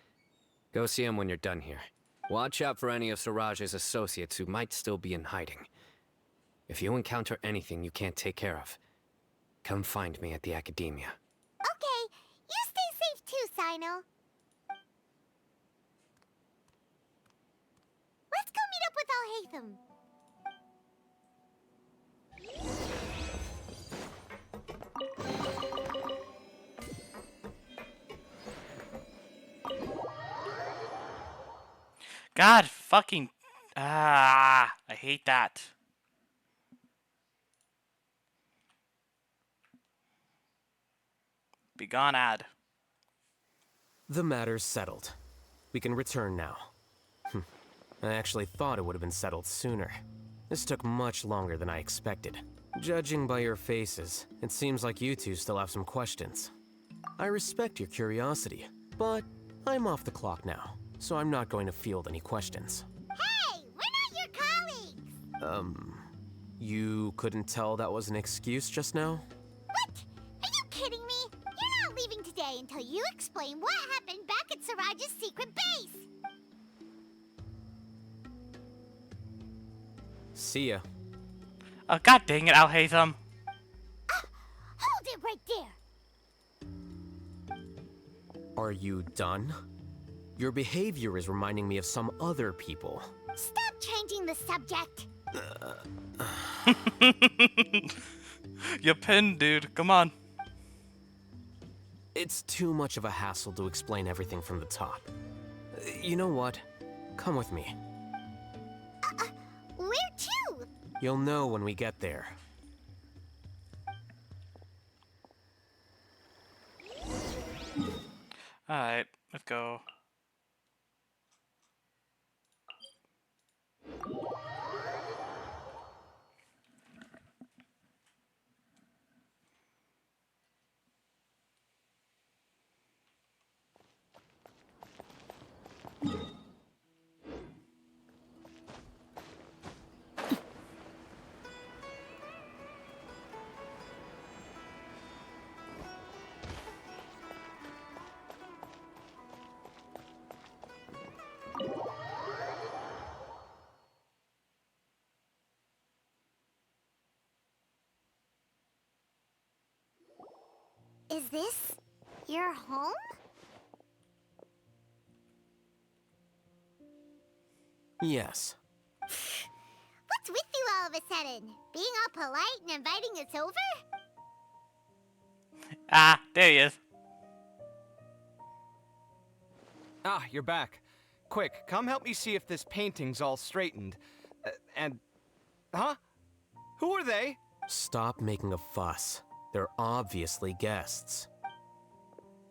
Go see him when you're done here. Watch out for any of Siraj's associates who might still be in hiding. If you encounter anything you can't take care of, come find me at the academia. Okay, you stay safe too, Sino. Let's go meet up with Alhaitham. God fucking... I hate that. Begone, ad. The matter's settled. We can return now. I actually thought it would have been settled sooner. This took much longer than I expected. Judging by your faces, it seems like you two still have some questions. I respect your curiosity, but I'm off the clock now, so I'm not going to field any questions. Hey, we're not your colleagues! You couldn't tell that was an excuse just now? What? Are you kidding me? You're not leaving today until you explain what happened back at Siraj's secret base! See ya. Oh, god dang it, Alhaitham. Hold it right there! Are you done? Your behavior is reminding me of some other people. Stop changing the subject! You're pinned, dude. Come on. It's too much of a hassle to explain everything from the top. You know what? Come with me. Where to? You'll know when we get there. Alright, let's go. Is this your home? Yes. What's with you all of a sudden? Being all polite and inviting us over? Ah, there he is. Ah, you're back. Quick, come help me see if this painting's all straightened. Huh? Who are they? Stop making a fuss. They're obviously guests.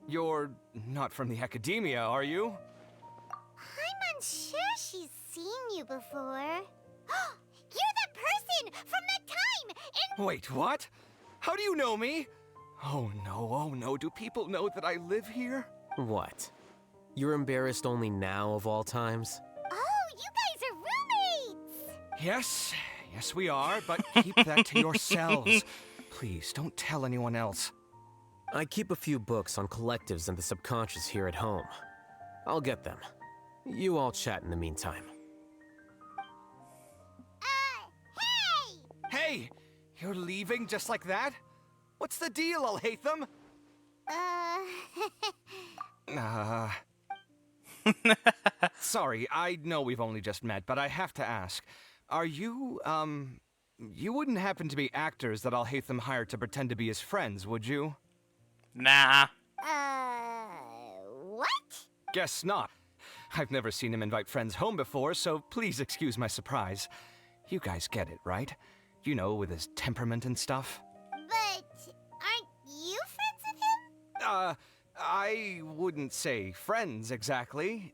You're not from the academia, are you? I'm unsure she's seen you before. You're the person from that time in— Wait, what? How do you know me? Oh no, do people know that I live here? What? You're embarrassed only now of all times? Oh, you guys are roommates! Yes, we are, but keep that to yourselves. Please, don't tell anyone else. I keep a few books on collectives and the subconscious here at home. I'll get them. You all chat in the meantime. Hey! Hey! You're leaving just like that? What's the deal, Alhaitham? Sorry, I know we've only just met, but I have to ask. Are you, you wouldn't happen to be actors that Alhaitham hired to pretend to be his friends, would you? Nah. What? Guess not. I've never seen him invite friends home before, so please excuse my surprise. You guys get it, right? You know, with his temperament and stuff. But aren't you friends with him? I wouldn't say friends exactly.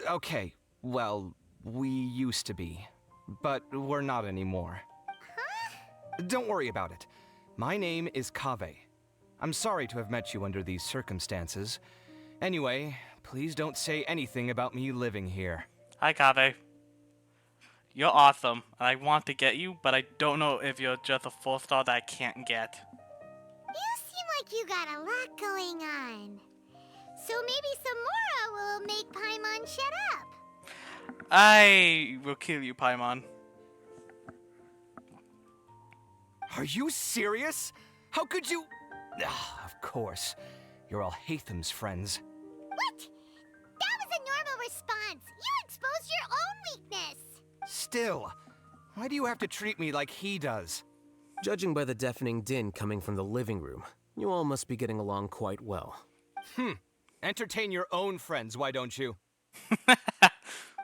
Okay, well, we used to be, but we're not anymore. Huh? Don't worry about it. My name is Kaveh. I'm sorry to have met you under these circumstances. Anyway, please don't say anything about me living here. Hi, Kaveh. You're awesome, and I want to get you, but I don't know if you're just a 4-star that I can't get. You seem like you got a lot going on. So maybe Samora will make Paimon shut up. I will kill you, Paimon. Are you serious? How could you? Of course. You're Alhaitham's friends. What? That was a normal response. You exposed your own weakness. Still, why do you have to treat me like he does? Judging by the deafening din coming from the living room, you all must be getting along quite well. Entertain your own friends, why don't you?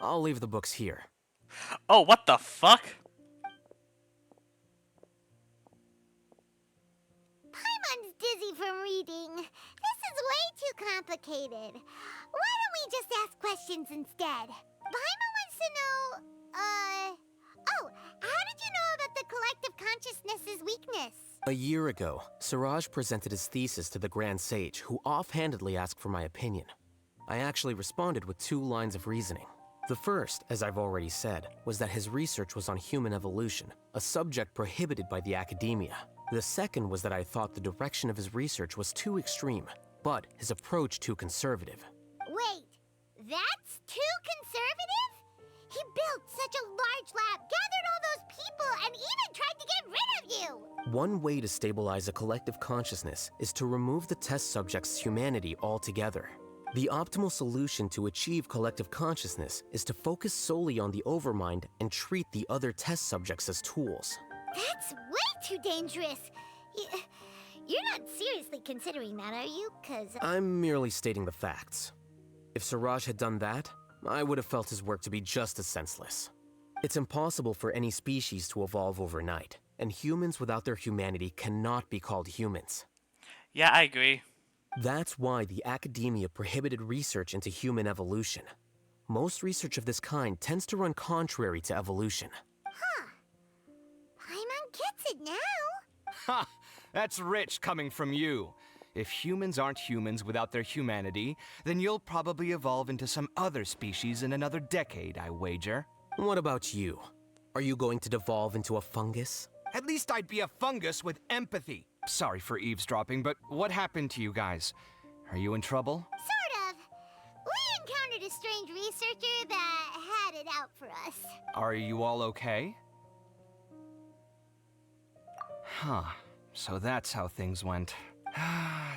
I'll leave the books here. Oh, what the fuck? Paimon's dizzy from reading. This is way too complicated. Why don't we just ask questions instead? Paimon wants to know, oh, how did you know about the collective consciousness's weakness? A year ago, Siraj presented his thesis to the Grand Sage, who offhandedly asked for my opinion. I actually responded with 2 lines of reasoning. The first, as I've already said, was that his research was on human evolution, a subject prohibited by the academia. The second was that I thought the direction of his research was too extreme, but his approach too conservative. Wait, that's too conservative? He built such a large lab, gathered all those people, and even tried to get rid of you! One way to stabilize a collective consciousness is to remove the test subject's humanity altogether. The optimal solution to achieve collective consciousness is to focus solely on the overmind and treat the other test subjects as tools. That's way too dangerous. You're not seriously considering that, are you? 'Cause I'm merely stating the facts. If Siraj had done that, I would have felt his work to be just as senseless. It's impossible for any species to evolve overnight, and humans without their humanity cannot be called humans. Yeah, I agree. That's why the academia prohibited research into human evolution. Most research of this kind tends to run contrary to evolution. Huh. Paimon gets it now. Ha! That's rich coming from you. If humans aren't humans without their humanity, then you'll probably evolve into some other species in another decade, I wager. What about you? Are you going to devolve into a fungus? At least I'd be a fungus with empathy. Sorry for eavesdropping, but what happened to you guys? Are you in trouble? Sort of. We encountered a strange researcher that had it out for us. Are you all okay? Huh. So that's how things went.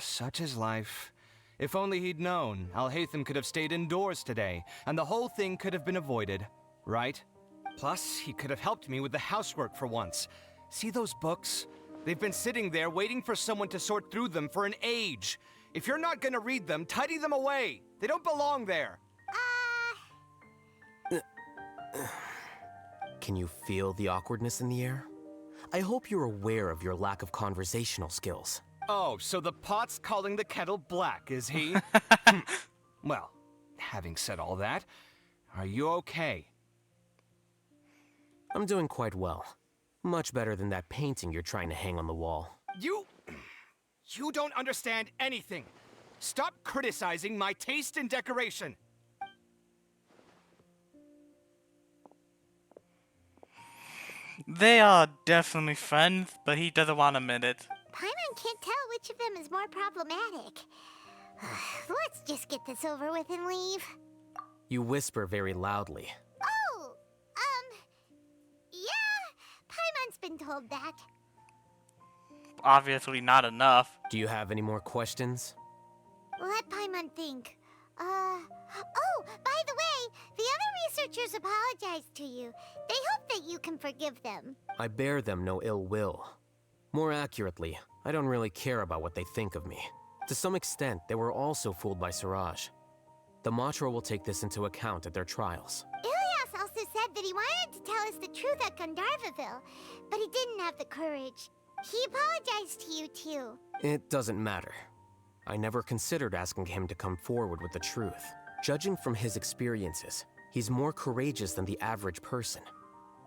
Such is life. If only he'd known, Alhaitham could have stayed indoors today, and the whole thing could have been avoided, right? Plus, he could have helped me with the housework for once. See those books? They've been sitting there waiting for someone to sort through them for an age. If you're not gonna read them, tidy them away. They don't belong there. Can you feel the awkwardness in the air? I hope you're aware of your lack of conversational skills. Oh, so the pot's calling the kettle black, is he? Well, having said all that, are you okay? I'm doing quite well. Much better than that painting you're trying to hang on the wall. You don't understand anything. Stop criticizing my taste in decoration. They are definitely friends, but he doesn't want to admit it. Paimon can't tell which of them is more problematic. Let's just get this over with and leave. You whisper very loudly. Oh, yeah, Paimon's been told that. Obviously not enough. Do you have any more questions? Let Paimon think. Oh, by the way, the other researchers apologized to you. They hope that you can forgive them. I bear them no ill will. More accurately, I don't really care about what they think of me. To some extent, they were also fooled by Siraj. The Matra will take this into account at their trials. Ilias also said that he wanted to tell us the truth at Gandharvaville, but he didn't have the courage. He apologized to you, too. It doesn't matter. I never considered asking him to come forward with the truth. Judging from his experiences, he's more courageous than the average person.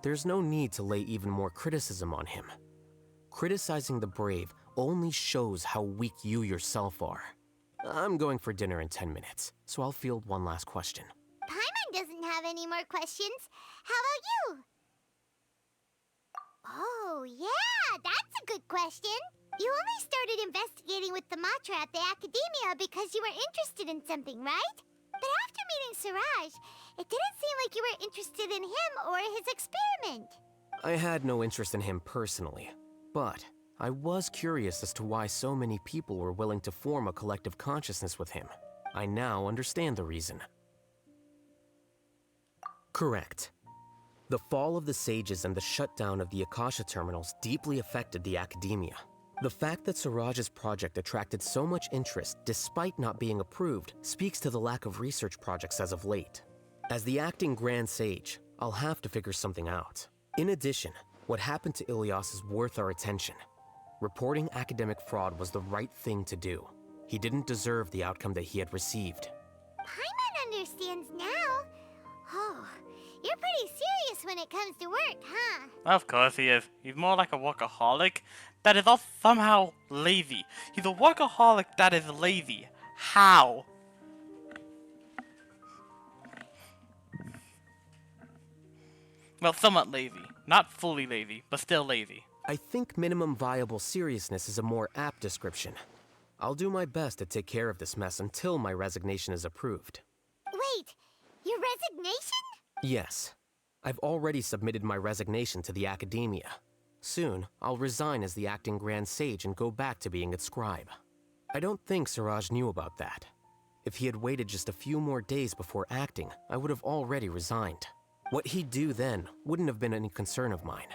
There's no need to lay even more criticism on him. Criticizing the brave only shows how weak you yourself are. I'm going for dinner in 10 minutes, so I'll field one last question. Paimon doesn't have any more questions. How about you? Oh, yeah, that's a good question. You only started investigating with the Matra at the Academia because you were interested in something, right? But after meeting Siraj, it didn't seem like you were interested in him or his experiment. I had no interest in him personally, but I was curious as to why so many people were willing to form a collective consciousness with him. I now understand the reason. Correct. The fall of the Sages and the shutdown of the Akasha terminals deeply affected the Academia. The fact that Siraj's project attracted so much interest despite not being approved speaks to the lack of research projects as of late. As the acting Grand Sage, I'll have to figure something out. In addition, what happened to Ilias is worth our attention. Reporting academic fraud was the right thing to do. He didn't deserve the outcome that he had received. Paimon understands now. Oh, you're pretty serious when it comes to work, huh? Of course he is. He's more like a workaholic that is also somehow lazy. He's a workaholic that is lazy. How? Well, somewhat lazy. Not fully lazy, but still lazy. I think minimum viable seriousness is a more apt description. I'll do my best to take care of this mess until my resignation is approved. Wait, your resignation? Yes. I've already submitted my resignation to the Academia. Soon, I'll resign as the acting Grand Sage and go back to being its scribe. I don't think Siraj knew about that. If he had waited just a few more days before acting, I would have already resigned. What he'd do then wouldn't have been any concern of mine.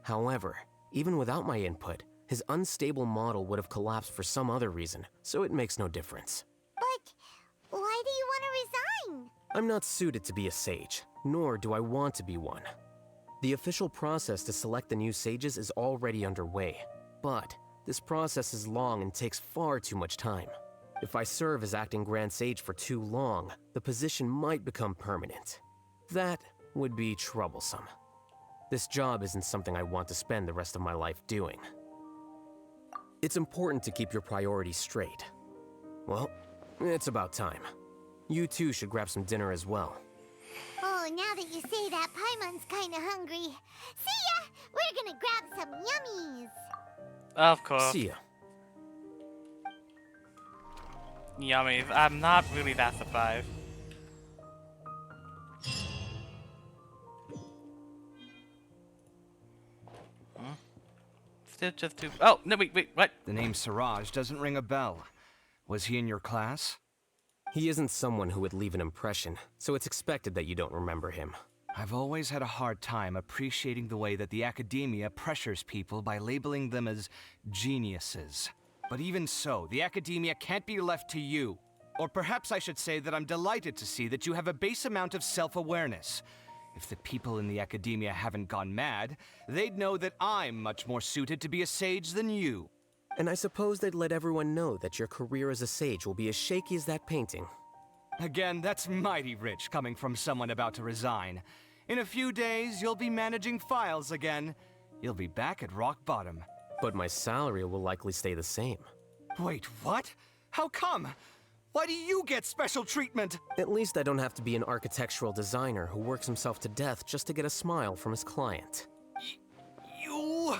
However, even without my input, his unstable model would have collapsed for some other reason, so it makes no difference. But why do you want to resign? I'm not suited to be a sage, nor do I want to be one. The official process to select the new sages is already underway, but this process is long and takes far too much time. If I serve as acting Grand Sage for too long, the position might become permanent. That would be troublesome. This job isn't something I want to spend the rest of my life doing. It's important to keep your priorities straight. Well, it's about time. You two should grab some dinner as well. Oh, now that you say that, Paimon's kinda hungry. See ya! We're gonna grab some yummies! Of course. See ya. Yummy. I'm not really that surprised. Still just too. Oh no! Wait! What? The name Siraj doesn't ring a bell. Was he in your class? He isn't someone who would leave an impression, so it's expected that you don't remember him. I've always had a hard time appreciating the way that the academia pressures people by labeling them as geniuses. But even so, the academia can't be left to you. Or perhaps I should say that I'm delighted to see that you have a base amount of self-awareness. If the people in the academia haven't gone mad, they'd know that I'm much more suited to be a sage than you. And I suppose they'd let everyone know that your career as a sage will be as shaky as that painting. Again, that's mighty rich coming from someone about to resign. In a few days, you'll be managing files again. You'll be back at rock bottom. But my salary will likely stay the same. Wait, what? How come? Why do you get special treatment? At least I don't have to be an architectural designer who works himself to death just to get a smile from his client. You...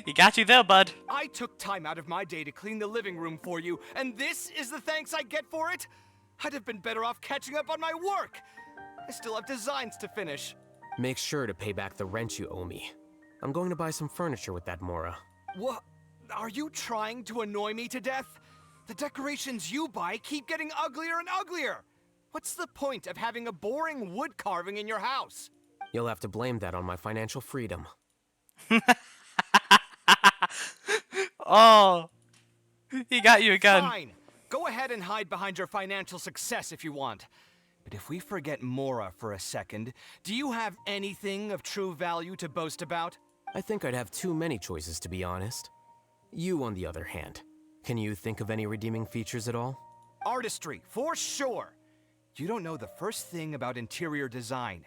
He got you there, bud. I took time out of my day to clean the living room for you, and this is the thanks I get for it? I'd have been better off catching up on my work. I still have designs to finish. Make sure to pay back the rent you owe me. I'm going to buy some furniture with that Mora. What? Are you trying to annoy me to death? The decorations you buy keep getting uglier and uglier. What's the point of having a boring wood carving in your house? You'll have to blame that on my financial freedom. Oh, he got you again. Fine. Go ahead and hide behind your financial success if you want. But if we forget Mora for a second, do you have anything of true value to boast about? I think I'd have too many choices, to be honest. You, on the other hand, can you think of any redeeming features at all? Artistry, for sure. You don't know the first thing about interior design.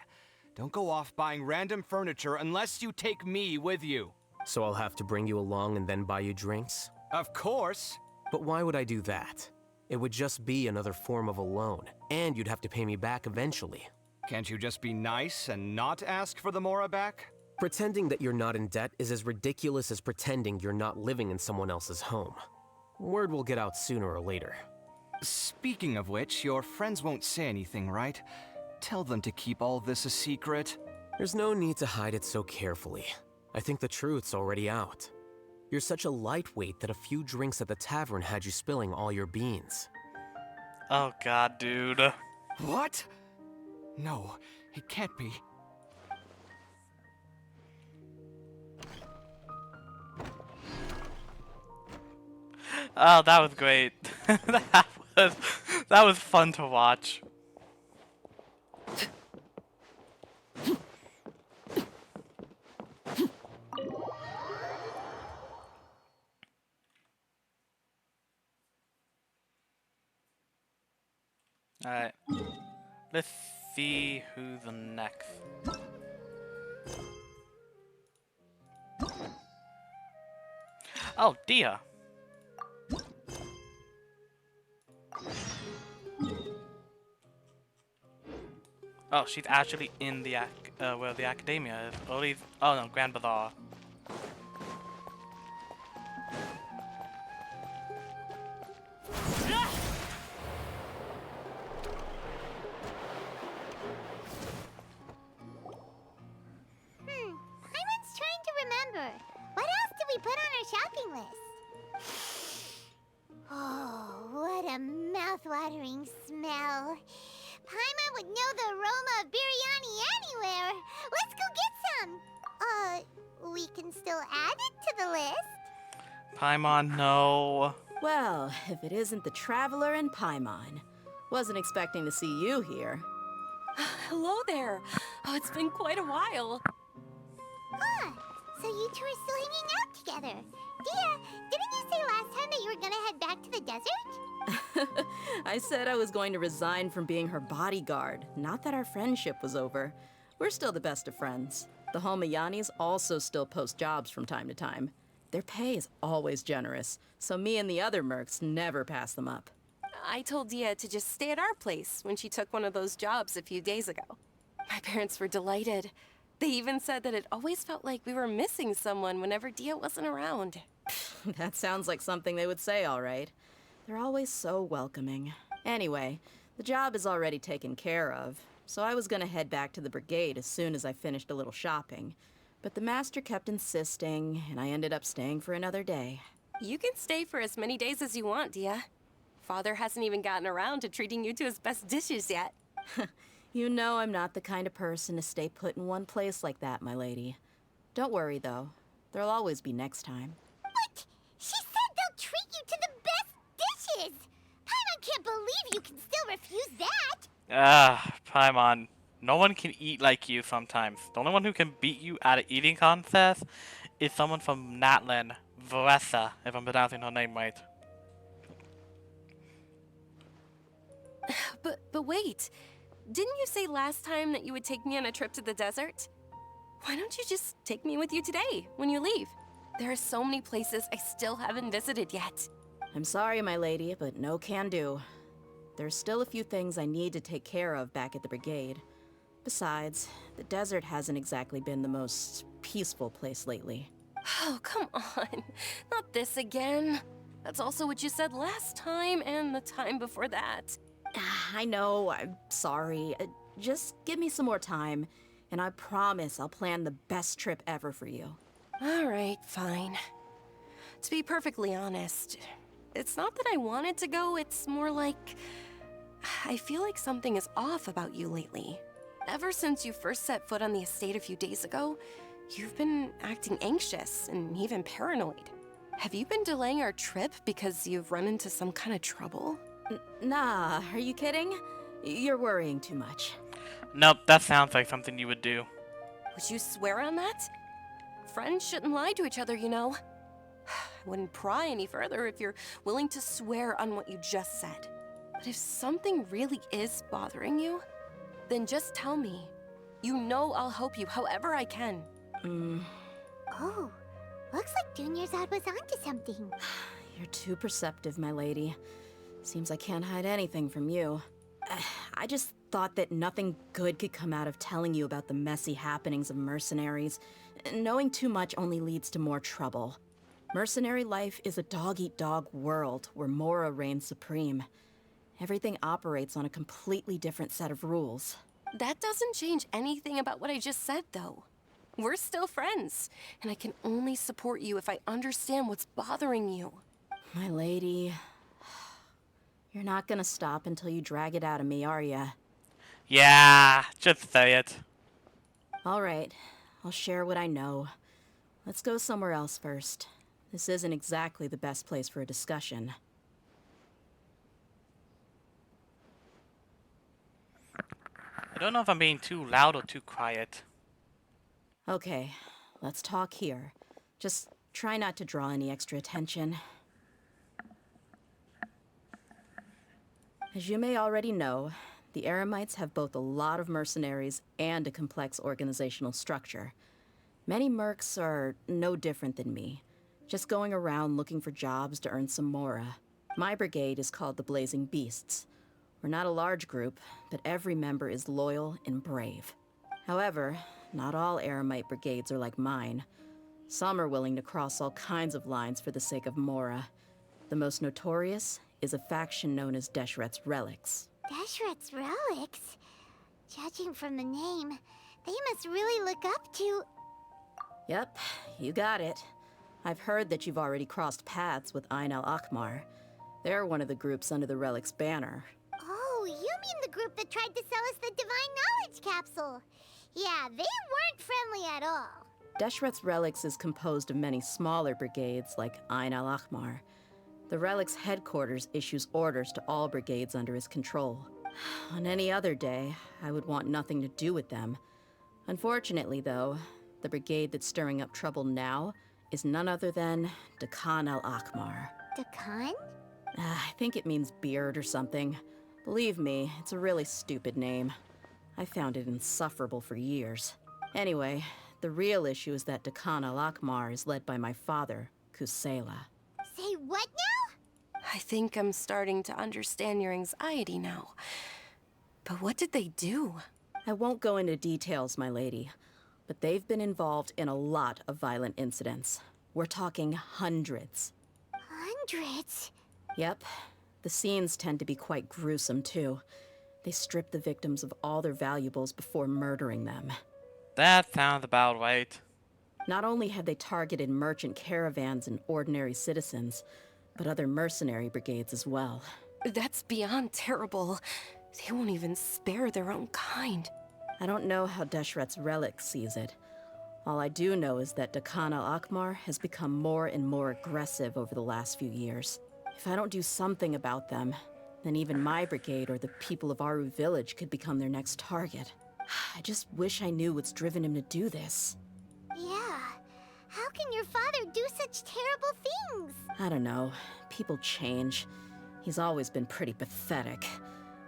Don't go off buying random furniture unless you take me with you. So I'll have to bring you along and then buy you drinks? Of course. But why would I do that? It would just be another form of a loan, and you'd have to pay me back eventually. Can't you just be nice and not ask for the Mora back? Pretending that you're not in debt is as ridiculous as pretending you're not living in someone else's home. Word will get out sooner or later. Speaking of which, your friends won't say anything, right? Tell them to keep all this a secret. There's no need to hide it so carefully. I think the truth's already out. You're such a lightweight that a few drinks at the tavern had you spilling all your beans. Oh god, dude. What? No, it can't be. Oh, that was great. that was fun to watch. Alright. Let's see who's the next. Oh, Dia. Oh, she's actually in the where the academia is. Or at least, oh no, Grand Bazaar. Paimon's trying to remember. What else did we put on our shopping list? Oh, what a mouth-watering smell. Paimon would know the aroma of biryani anywhere. Let's go get some. We can still add it to the list. Paimon, no. Well, if it isn't the Traveler and Paimon. Wasn't expecting to see you here. Hello there. Oh, it's been quite a while. Huh. So you two are still hanging out together. Dia, didn't you say last time that you were gonna head back to the desert? I said I was going to resign from being her bodyguard, not that our friendship was over. We're still the best of friends. The Homayanis also still post jobs from time to time. Their pay is always generous, so me and the other mercs never pass them up. I told Dia to just stay at our place when she took one of those jobs a few days ago. My parents were delighted. They even said that it always felt like we were missing someone whenever Dia wasn't around. That sounds like something they would say, all right. They're always so welcoming. Anyway, the job is already taken care of, so I was gonna head back to the brigade as soon as I finished a little shopping. But the master kept insisting, and I ended up staying for another day. You can stay for as many days as you want, Dia. Father hasn't even gotten around to treating you to his best dishes yet. You know I'm not the kind of person to stay put in one place like that, my lady. Don't worry, though. There'll always be next time. What? She said they'll treat you to the best dishes! Paimon can't believe you can still refuse that! Paimon. No one can eat like you sometimes. The only one who can beat you at an eating contest is someone from Natlan, Varessa, if I'm pronouncing her name right. But wait, didn't you say last time that you would take me on a trip to the desert? Why don't you just take me with you today, when you leave? There are so many places I still haven't visited yet. I'm sorry, my lady, but no can do. There's still a few things I need to take care of back at the brigade. Besides, the desert hasn't exactly been the most peaceful place lately. Oh, come on. Not this again. That's also what you said last time and the time before that. I know, I'm sorry. Just give me some more time, and I promise I'll plan the best trip ever for you. All right, fine. To be perfectly honest, it's not that I wanted to go, it's more like I feel like something is off about you lately. Ever since you first set foot on the estate a few days ago, you've been acting anxious and even paranoid. Have you been delaying our trip because you've run into some kind of trouble? Nah, are you kidding? You're worrying too much. Nope, that sounds like something you would do. Would you swear on that? Friends shouldn't lie to each other, you know. I wouldn't pry any further if you're willing to swear on what you just said. But if something really is bothering you, then just tell me. You know I'll help you however I can. Oh, looks like Dunyarzad was onto something. You're too perceptive, my lady. Seems I can't hide anything from you. I just thought that nothing good could come out of telling you about the messy happenings of mercenaries. Knowing too much only leads to more trouble. Mercenary life is a dog-eat-dog world where Mora reigns supreme. Everything operates on a completely different set of rules. That doesn't change anything about what I just said, though. We're still friends, and I can only support you if I understand what's bothering you. My lady, you're not gonna stop until you drag it out of me, are ya? Yeah, just say it. All right, I'll share what I know. Let's go somewhere else first. This isn't exactly the best place for a discussion. I don't know if I'm being too loud or too quiet. Okay, let's talk here. Just try not to draw any extra attention. As you may already know, the Eremites have both a lot of mercenaries and a complex organizational structure. Many mercs are no different than me, just going around looking for jobs to earn some mora. My brigade is called the Blazing Beasts. We're not a large group, but every member is loyal and brave. However, not all Eremite brigades are like mine. Some are willing to cross all kinds of lines for the sake of mora. The most notorious is a faction known as Deshret's Relics. Deshret's Relics? Judging from the name, they must really look up to... Yep, you got it. I've heard that you've already crossed paths with Ain al-Akmar. They're one of the groups under the Relic's banner. Oh, you mean the group that tried to sell us the Divine Knowledge Capsule? Yeah, they weren't friendly at all. Deshret's Relics is composed of many smaller brigades like Ain al-Akmar. The Relic's headquarters issues orders to all brigades under his control. On any other day, I would want nothing to do with them. Unfortunately, though, the brigade that's stirring up trouble now is none other than Dakan al-Akmar. Dakan? I think it means beard or something. Believe me, it's a really stupid name. I found it insufferable for years. Anyway, the real issue is that Dakan al-Akmar is led by my father, Kusela. Say what now? I think I'm starting to understand your anxiety now. But what did they do? I won't go into details, my lady, but they've been involved in a lot of violent incidents. We're talking hundreds. Hundreds? Yep. The scenes tend to be quite gruesome, too. They strip the victims of all their valuables before murdering them. That sounds about right. Not only have they targeted merchant caravans and ordinary citizens, but other mercenary brigades as well. That's beyond terrible. They won't even spare their own kind. I don't know how Deshret's relic sees it. All I do know is that Dakan al-Akmar has become more and more aggressive over the last few years. If I don't do something about them, then even my brigade or the people of Aru village could become their next target. I just wish I knew what's driven him to do this. Yeah. How can your father do such terrible things? I don't know. People change. He's always been pretty pathetic.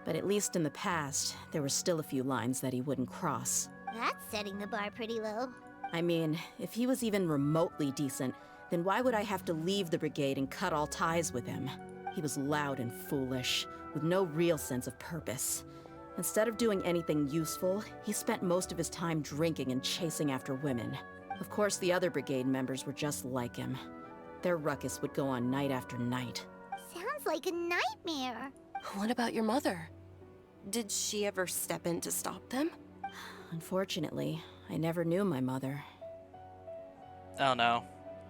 But at least in the past, there were still a few lines that he wouldn't cross. That's setting the bar pretty low. I mean, if he was even remotely decent, then why would I have to leave the brigade and cut all ties with him? He was loud and foolish, with no real sense of purpose. Instead of doing anything useful, he spent most of his time drinking and chasing after women. Of course, the other brigade members were just like him. Their ruckus would go on night after night. Sounds like a nightmare. What about your mother? Did she ever step in to stop them? Unfortunately, I never knew my mother. Oh no.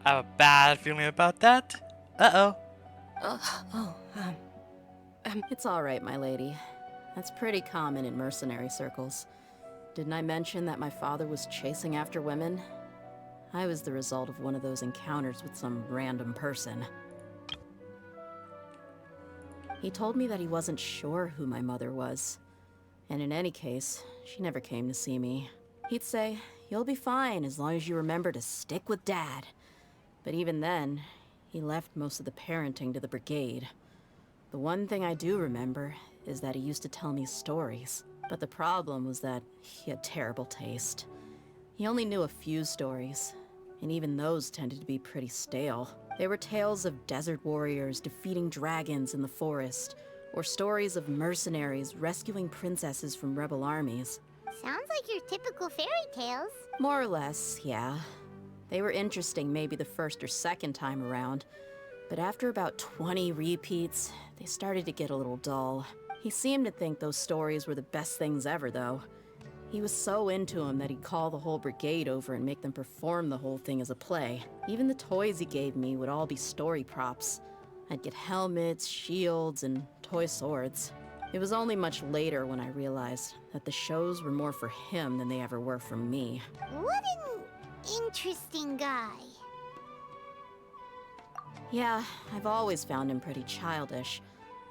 I have a bad feeling about that. Uh-oh. It's all right, my lady. That's pretty common in mercenary circles. Didn't I mention that my father was chasing after women? I was the result of one of those encounters with some random person. He told me that he wasn't sure who my mother was. And in any case, she never came to see me. He'd say, "You'll be fine as long as you remember to stick with Dad." But even then, he left most of the parenting to the brigade. The one thing I do remember is that he used to tell me stories. But the problem was that he had terrible taste. He only knew a few stories, and even those tended to be pretty stale. They were tales of desert warriors defeating dragons in the forest, or stories of mercenaries rescuing princesses from rebel armies. Sounds like your typical fairy tales. More or less, yeah. They were interesting maybe the first or second time around, but after about 20 repeats, they started to get a little dull. He seemed to think those stories were the best things ever, though. He was so into them that he'd call the whole brigade over and make them perform the whole thing as a play. Even the toys he gave me would all be story props. I'd get helmets, shields, and toy swords. It was only much later when I realized that the shows were more for him than they ever were for me. What an interesting guy. Yeah, I've always found him pretty childish,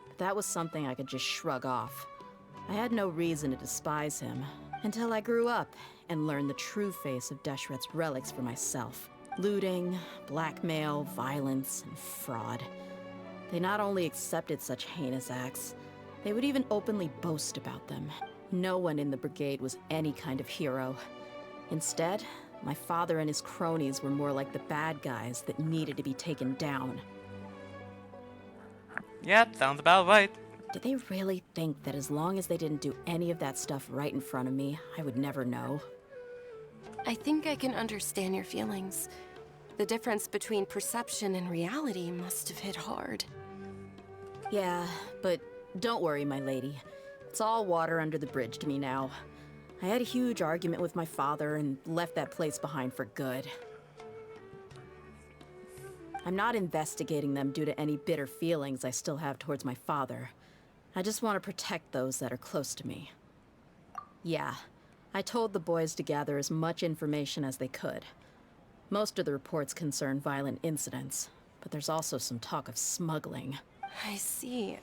but that was something I could just shrug off. I had no reason to despise him, until I grew up and learned the true face of Deshret's relics for myself. Looting, blackmail, violence, and fraud. They not only accepted such heinous acts, they would even openly boast about them. No one in the brigade was any kind of hero. Instead, my father and his cronies were more like the bad guys that needed to be taken down. Yeah, sounds about right. Did they really think that as long as they didn't do any of that stuff right in front of me, I would never know? I think I can understand your feelings. The difference between perception and reality must have hit hard. Yeah, but don't worry, my lady. It's all water under the bridge to me now. I had a huge argument with my father and left that place behind for good. I'm not investigating them due to any bitter feelings I still have towards my father. I just want to protect those that are close to me. Yeah, I told the boys to gather as much information as they could. Most of the reports concern violent incidents, but there's also some talk of smuggling. I see.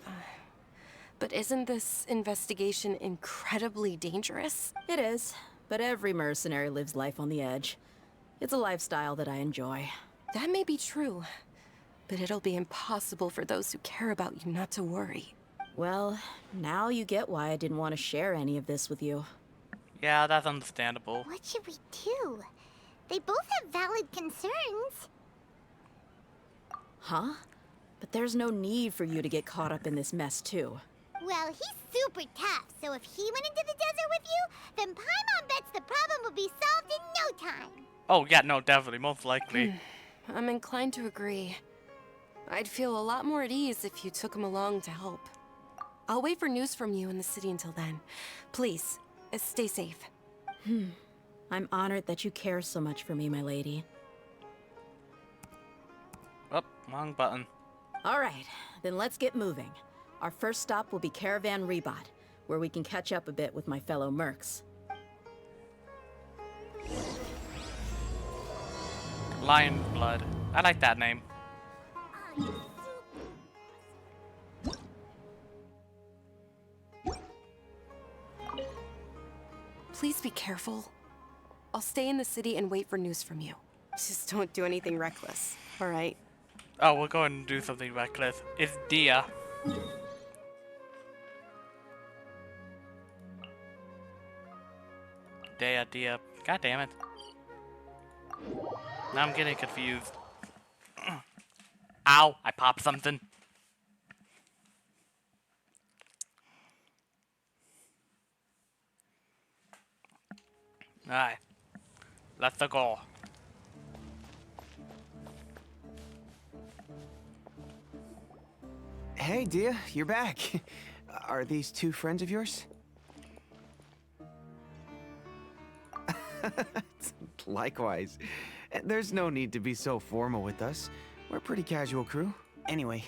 But isn't this investigation incredibly dangerous? It is, but every mercenary lives life on the edge. It's a lifestyle that I enjoy. That may be true, but it'll be impossible for those who care about you not to worry. Well, now you get why I didn't want to share any of this with you. Yeah, that's understandable. What should we do? They both have valid concerns. Huh? But there's no need for you to get caught up in this mess, too. Well, he's super tough, so if he went into the desert with you, then Paimon bets the problem will be solved in no time. Oh, yeah, no, definitely, most likely. I'm inclined to agree. I'd feel a lot more at ease if you took him along to help. I'll wait for news from you in the city until then. Please, stay safe. I'm honored that you care so much for me, my lady. Oh, wrong button. All right, then let's get moving. Our first stop will be Caravan Rebot, where we can catch up a bit with my fellow mercs. Lion Blood. I like that name. Please be careful. I'll stay in the city and wait for news from you. Just don't do anything reckless, all right? Oh, we'll go and do something reckless. It's Dia. Dia. God damn it. Now I'm getting confused. Ow, I popped something. Alright. Let's go. Hey, Dia, you're back. Are these two friends of yours? Likewise. There's no need to be so formal with us. We're a pretty casual crew. Anyway,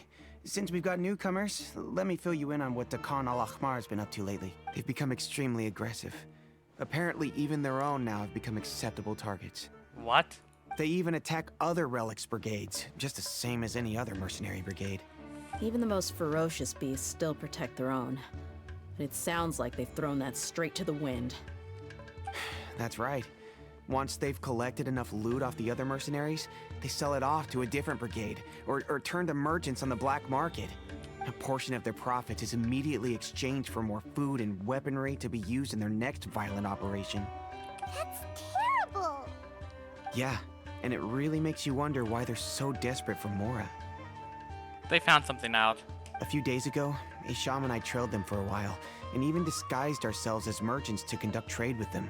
since we've got newcomers, let me fill you in on what Dakan al-Ahmar has been up to lately. They've become extremely aggressive. Apparently, even their own now have become acceptable targets. What? They even attack other relics brigades, just the same as any other mercenary brigade. Even the most ferocious beasts still protect their own. But it sounds like they've thrown that straight to the wind. That's right. Once they've collected enough loot off the other mercenaries, they sell it off to a different brigade, or turn to merchants on the black market. A portion of their profits is immediately exchanged for more food and weaponry to be used in their next violent operation. That's terrible! Yeah, and it really makes you wonder why they're so desperate for Mora. They found something out. A few days ago, Isham and I trailed them for a while, and even disguised ourselves as merchants to conduct trade with them.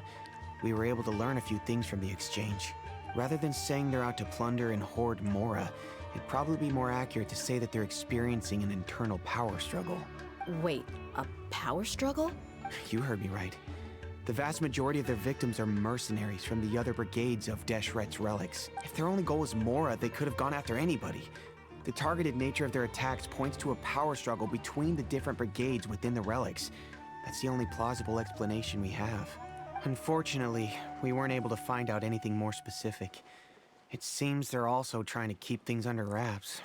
We were able to learn a few things from the exchange. Rather than saying they're out to plunder and hoard Mora, it'd probably be more accurate to say that they're experiencing an internal power struggle. Wait, a power struggle? You heard me right. The vast majority of their victims are mercenaries from the other brigades of Deshret's relics. If their only goal was Mora, they could have gone after anybody. The targeted nature of their attacks points to a power struggle between the different brigades within the relics. That's the only plausible explanation we have. Unfortunately, we weren't able to find out anything more specific. It seems they're also trying to keep things under wraps.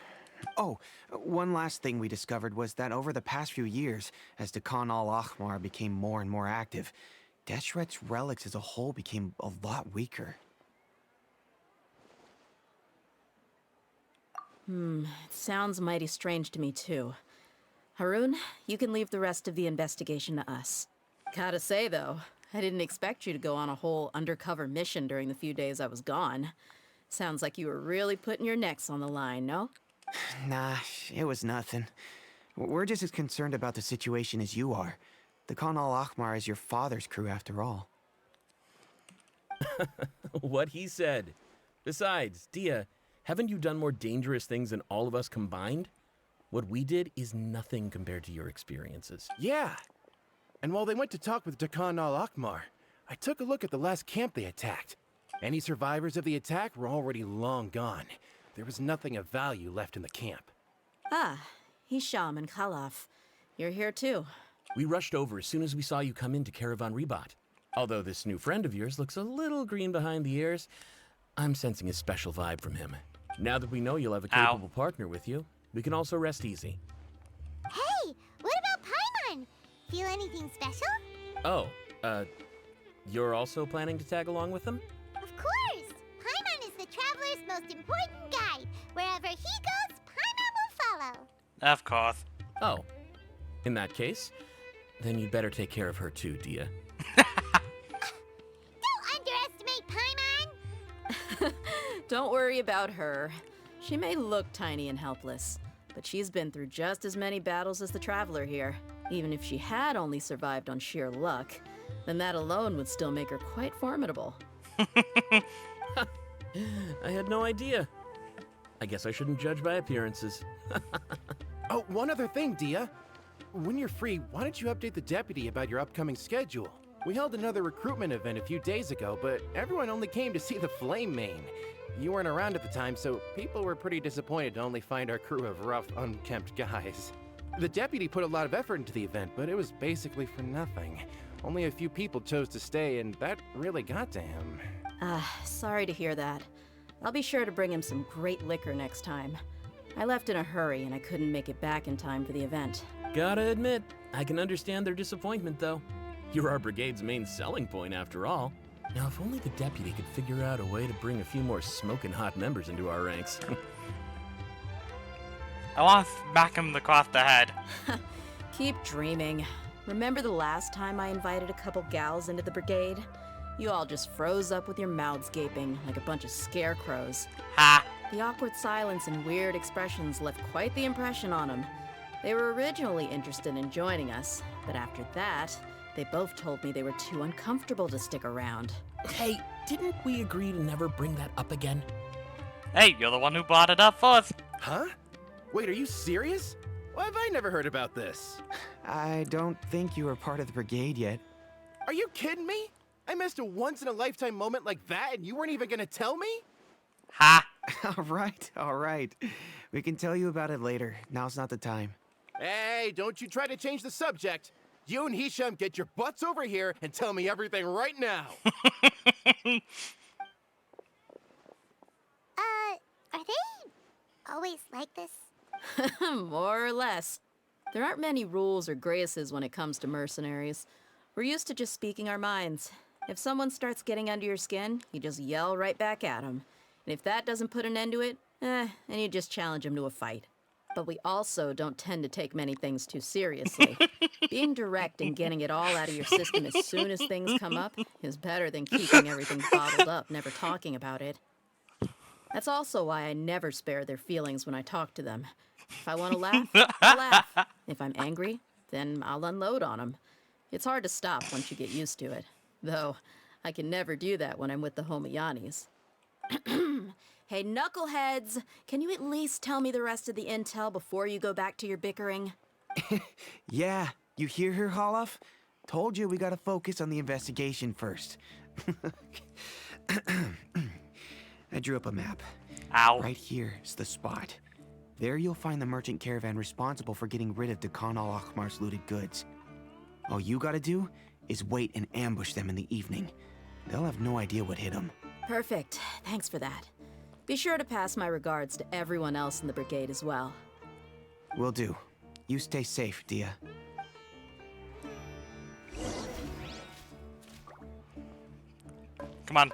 Oh, one last thing we discovered was that over the past few years, as Dakan al-Ahmar became more and more active, Deshret's relics as a whole became a lot weaker. It sounds mighty strange to me too. Harun, you can leave the rest of the investigation to us. Gotta say though, I didn't expect you to go on a whole undercover mission during the few days I was gone. Sounds like you were really putting your necks on the line, no? Nah, it was nothing. We're just as concerned about the situation as you are. The Khan al-Ahmar is your father's crew after all. What he said. Besides, Dia, haven't you done more dangerous things than all of us combined? What we did is nothing compared to your experiences. Yeah. And while they went to talk with Dakan al-Ahmar, I took a look at the last camp they attacked. Any survivors of the attack were already long gone. There was nothing of value left in the camp. Ah, Hisham and Khalaf. You're here too. We rushed over as soon as we saw you come into Caravan Rebot. Although this new friend of yours looks a little green behind the ears, I'm sensing a special vibe from him. Now that we know you'll have a capable partner with you, we can also rest easy. Hey, what about feel anything special? Oh, you're also planning to tag along with them? Of course! Paimon is the traveler's most important guide. Wherever he goes, Paimon will follow. Of course. Oh. In that case, then you'd better take care of her too, Dia. Don't underestimate Paimon! Don't worry about her. She may look tiny and helpless, but she's been through just as many battles as the traveler here. Even if she had only survived on sheer luck, then that alone would still make her quite formidable. I had no idea. I guess I shouldn't judge by appearances. Oh, one other thing, Dia. When you're free, why don't you update the deputy about your upcoming schedule? We held another recruitment event a few days ago, but everyone only came to see the Flame Main. You weren't around at the time, so people were pretty disappointed to only find our crew of rough, unkempt guys. The deputy put a lot of effort into the event, but it was basically for nothing. Only a few people chose to stay, and that really got to him. Sorry to hear that. I'll be sure to bring him some great liquor next time. I left in a hurry, and I couldn't make it back in time for the event. Gotta admit, I can understand their disappointment, though. You're our brigade's main selling point, after all. Now, if only the deputy could figure out a way to bring a few more smoking hot members into our ranks. I want to smack him across the head. Keep dreaming. Remember the last time I invited a couple gals into the brigade? You all just froze up with your mouths gaping like a bunch of scarecrows. Ha! The awkward silence and weird expressions left quite the impression on them. They were originally interested in joining us, but after that, they both told me they were too uncomfortable to stick around. Hey, didn't we agree to never bring that up again? Hey, you're the one who brought it up first. Huh? Wait, are you serious? Why have I never heard about this? I don't think you were part of the brigade yet. Are you kidding me? I missed a once-in-a-lifetime moment like that and you weren't even gonna tell me? Ha! All right. We can tell you about it later. Now's not the time. Hey, don't you try to change the subject. You and Hisham get your butts over here and tell me everything right now. Are they always like this? More or less. There aren't many rules or graces when it comes to mercenaries. We're used to just speaking our minds. If someone starts getting under your skin, you just yell right back at them. And if that doesn't put an end to it, then you just challenge them to a fight. But we also don't tend to take many things too seriously. Being direct and getting it all out of your system as soon as things come up is better than keeping everything bottled up, never talking about it. That's also why I never spare their feelings when I talk to them. If I want to laugh, I'll laugh. If I'm angry, then I'll unload on them. It's hard to stop once you get used to it. Though, I can never do that when I'm with the Homiyanis. Hey, knuckleheads! Can you at least tell me the rest of the intel before you go back to your bickering? Yeah, you hear her, Holof? Told you we gotta focus on the investigation first. I drew up a map. Ow. Right here is the spot. There you'll find the merchant caravan responsible for getting rid of Dakan al-Akhmar's looted goods. All you gotta do is wait and ambush them in the evening. They'll have no idea what hit them. Perfect. Thanks for that. Be sure to pass my regards to everyone else in the brigade as well. Will do. You stay safe, Dia. Come on.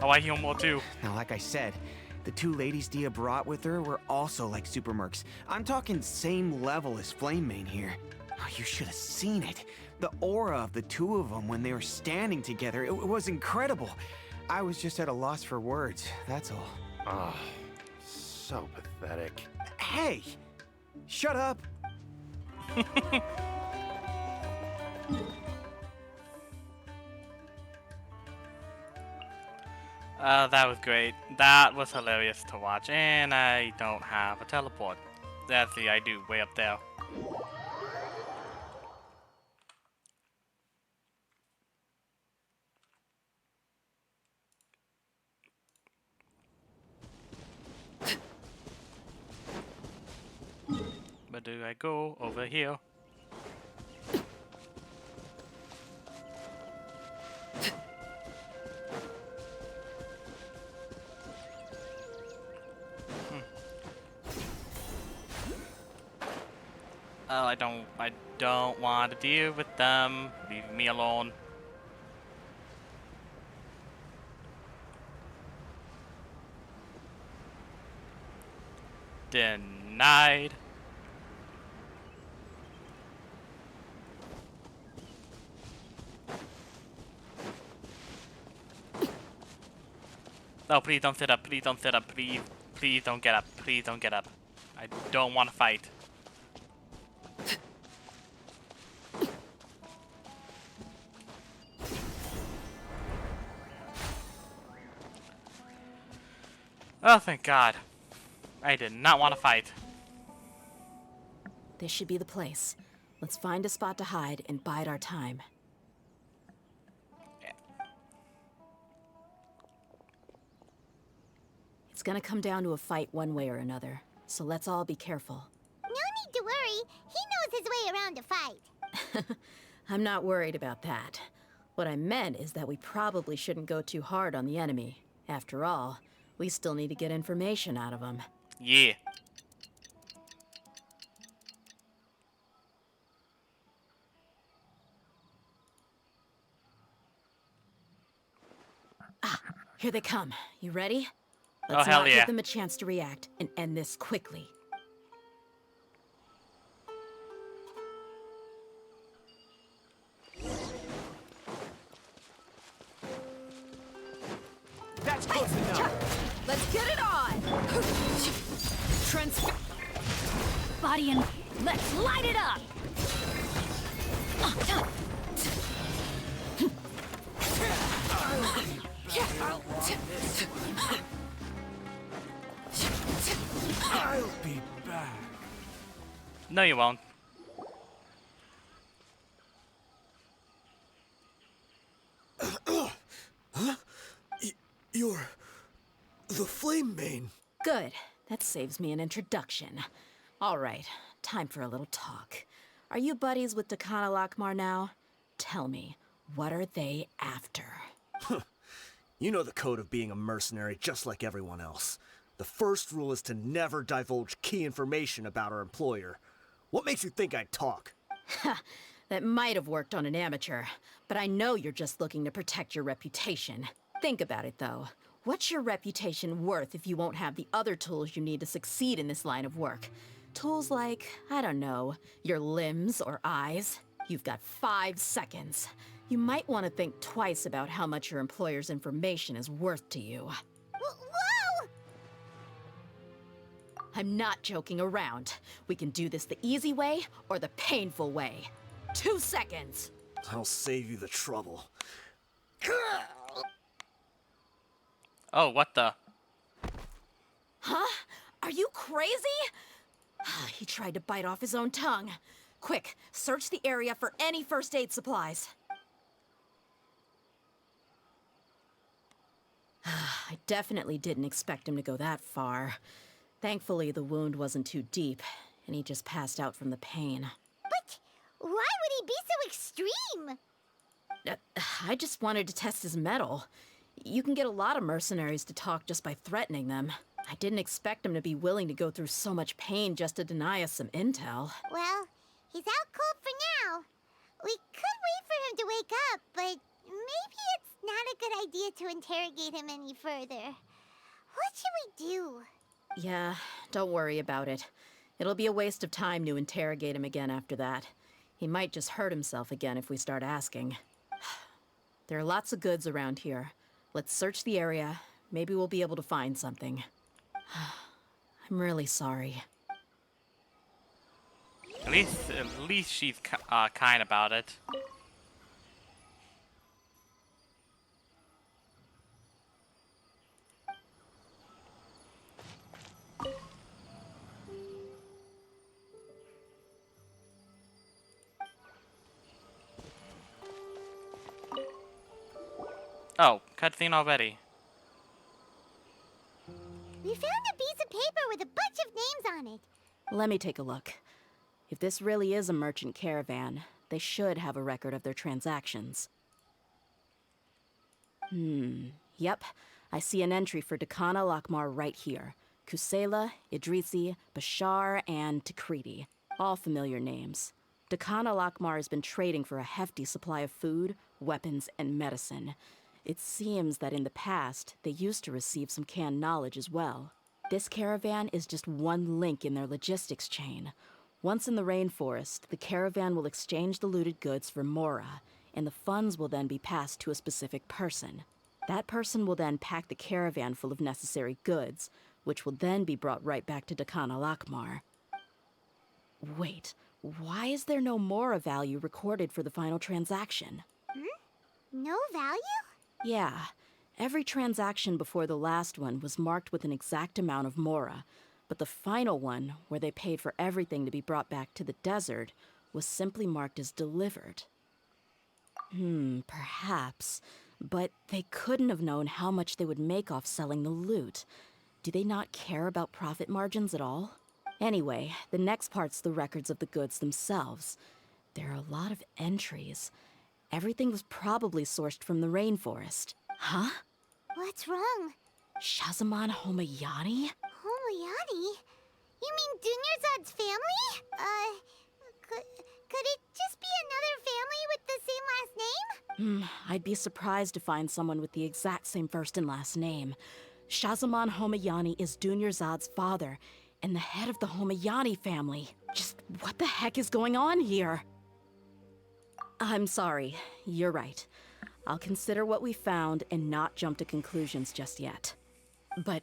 I want to heal more too. Now, like I said, the two ladies Dia brought with her were also like super mercs. I'm talking same level as Flame Main here. Oh, you should have seen it. The aura of the two of them when they were standing together, it was incredible. I was just at a loss for words, that's all. Oh, so pathetic. Hey! Shut up! That was great. That was hilarious to watch. And I don't have a teleport. See, I do, way up there. But do I go over here? Oh, I don't want to deal with them. Leave me alone. Denied. No, please don't sit up. Please don't sit up. Please don't get up. Please don't get up. I don't want to fight. Oh, thank God. I did not want to fight. This should be the place. Let's find a spot to hide and bide our time. It's gonna come down to a fight one way or another, so let's all be careful. No need to worry. He knows his way around a fight. I'm not worried about that. What I meant is that we probably shouldn't go too hard on the enemy. After all, we still need to get information out of him. Yeah. Here they come. You ready? Oh, Let's hell not yeah. give them a chance to react and end this quickly. That's close enough. Let's get it on! Transfer... Body and... Let's light it up! I'll be back. No, you won't. Huh? You're... the Flame Mane. Good. That saves me an introduction. All right, time for a little talk. Are you buddies with Dakana Lakmar now? Tell me, what are they after? You know the code of being a mercenary just like everyone else. The first rule is to never divulge key information about our employer. What makes you think I'd talk? That might have worked on an amateur, but I know you're just looking to protect your reputation. Think about it, though. What's your reputation worth if you won't have the other tools you need to succeed in this line of work? Tools like, I don't know, your limbs or eyes? You've got 5 seconds. You might want to think twice about how much your employer's information is worth to you. Whoa! I'm not joking around. We can do this the easy way or the painful way. 2 seconds. I'll save you the trouble. Oh, what the? Huh? Are you crazy? He tried to bite off his own tongue. Quick, search the area for any first aid supplies. I definitely didn't expect him to go that far. Thankfully, the wound wasn't too deep, and he just passed out from the pain. But why would he be so extreme? I just wanted to test his mettle. You can get a lot of mercenaries to talk just by threatening them. I didn't expect him to be willing to go through so much pain just to deny us some intel. Well, he's out cold for now. We could wait for him to wake up, but maybe it's not a good idea to interrogate him any further. What should we do? Yeah, don't worry about it. It'll be a waste of time to interrogate him again after that. He might just hurt himself again if we start asking. There are lots of goods around here. Let's search the area. Maybe we'll be able to find something. I'm really sorry. At least she's kind about it. Oh, cutscene already. We found a piece of paper with a bunch of names on it. Let me take a look. If this really is a merchant caravan, they should have a record of their transactions. Yep. I see an entry for Dakana Lakmar right here. Kusela, Idrisi, Bashar, and Takriti. All familiar names. Dakan al-Akmar has been trading for a hefty supply of food, weapons, and medicine. It seems that in the past, they used to receive some canned knowledge as well. This caravan is just one link in their logistics chain. Once in the rainforest, the caravan will exchange the looted goods for Mora, and the funds will then be passed to a specific person. That person will then pack the caravan full of necessary goods, which will then be brought right back to Dakan al-Akmar. Wait, why is there no Mora value recorded for the final transaction? No value? Yeah, every transaction before the last one was marked with an exact amount of Mora, but the final one, where they paid for everything to be brought back to the desert, was simply marked as delivered. Perhaps. But they couldn't have known how much they would make off selling the loot. Do they not care about profit margins at all? Anyway, the next part's the records of the goods themselves. There are a lot of entries. Everything was probably sourced from the rainforest. Huh? What's wrong? Shazamon Homayani? Homayani? You mean Dunyarzad's family? Could it just be another family with the same last name? I'd be surprised to find someone with the exact same first and last name. Shazamon Homayani is Dunyarzad's father, and the head of the Homayani family. Just what the heck is going on here? I'm sorry, you're right. I'll consider what we found and not jump to conclusions just yet. But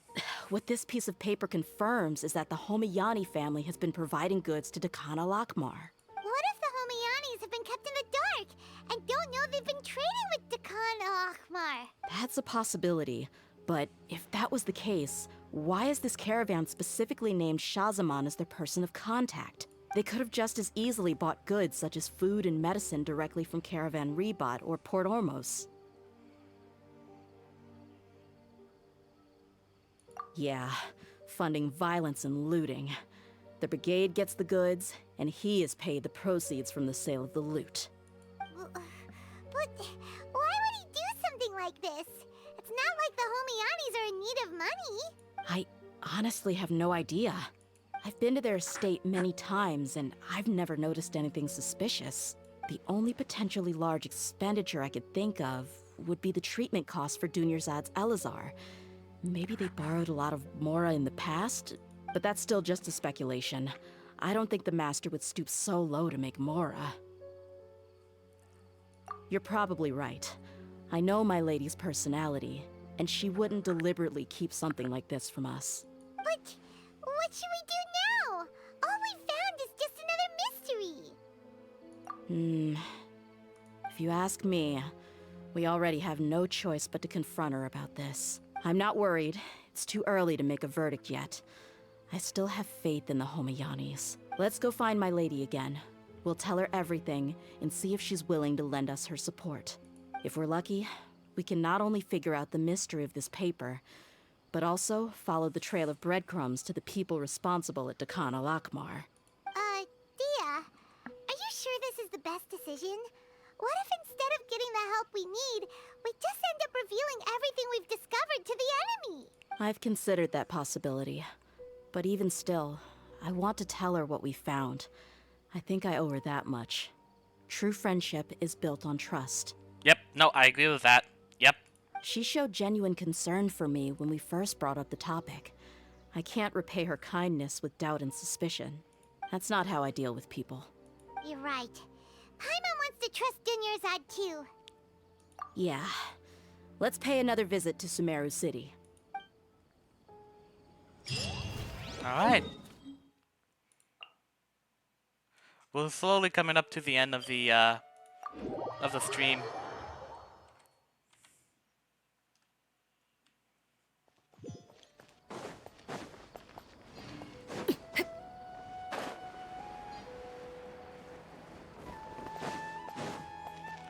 what this piece of paper confirms is that the Homayani family has been providing goods to Dakan al-Akmar. What if the Homayanis have been kept in the dark and don't know they've been trading with Dakan al-Akmar? That's a possibility, but if that was the case, why is this caravan specifically named Shazamon as their person of contact? They could have just as easily bought goods such as food and medicine directly from Caravan Ribat or Port Ormos. Yeah, funding violence and looting. The brigade gets the goods, and he is paid the proceeds from the sale of the loot. But why would he do something like this? It's not like the Homayanis are in need of money. I honestly have no idea. I've been to their estate many times, and I've never noticed anything suspicious. The only potentially large expenditure I could think of would be the treatment costs for Dunyarzad's Elazar. Maybe they borrowed a lot of Mora in the past, but that's still just a speculation. I don't think the Master would stoop so low to make Mora. You're probably right. I know my lady's personality, and she wouldn't deliberately keep something like this from us. But what should we do now? All we found is just another mystery. If you ask me, we already have no choice but to confront her about this. I'm not worried. It's too early to make a verdict yet. I still have faith in the Homayanis. Let's go find my lady again. We'll tell her everything and see if she's willing to lend us her support. If we're lucky, we can not only figure out the mystery of this paper, but also follow the trail of breadcrumbs to the people responsible at Dakan al-Akmar. Dia, are you sure this is the best decision? What if instead of getting the help we need, we just end up revealing everything we've discovered to the enemy? I've considered that possibility. But even still, I want to tell her what we found. I think I owe her that much. True friendship is built on trust. Yep, no, I agree with that. Yep. She showed genuine concern for me when we first brought up the topic. I can't repay her kindness with doubt and suspicion. That's not how I deal with people. You're right. Paimon wants to trust Dunyarzad too. Yeah. Let's pay another visit to Sumeru City. Alright. We're slowly coming up to the end of the stream.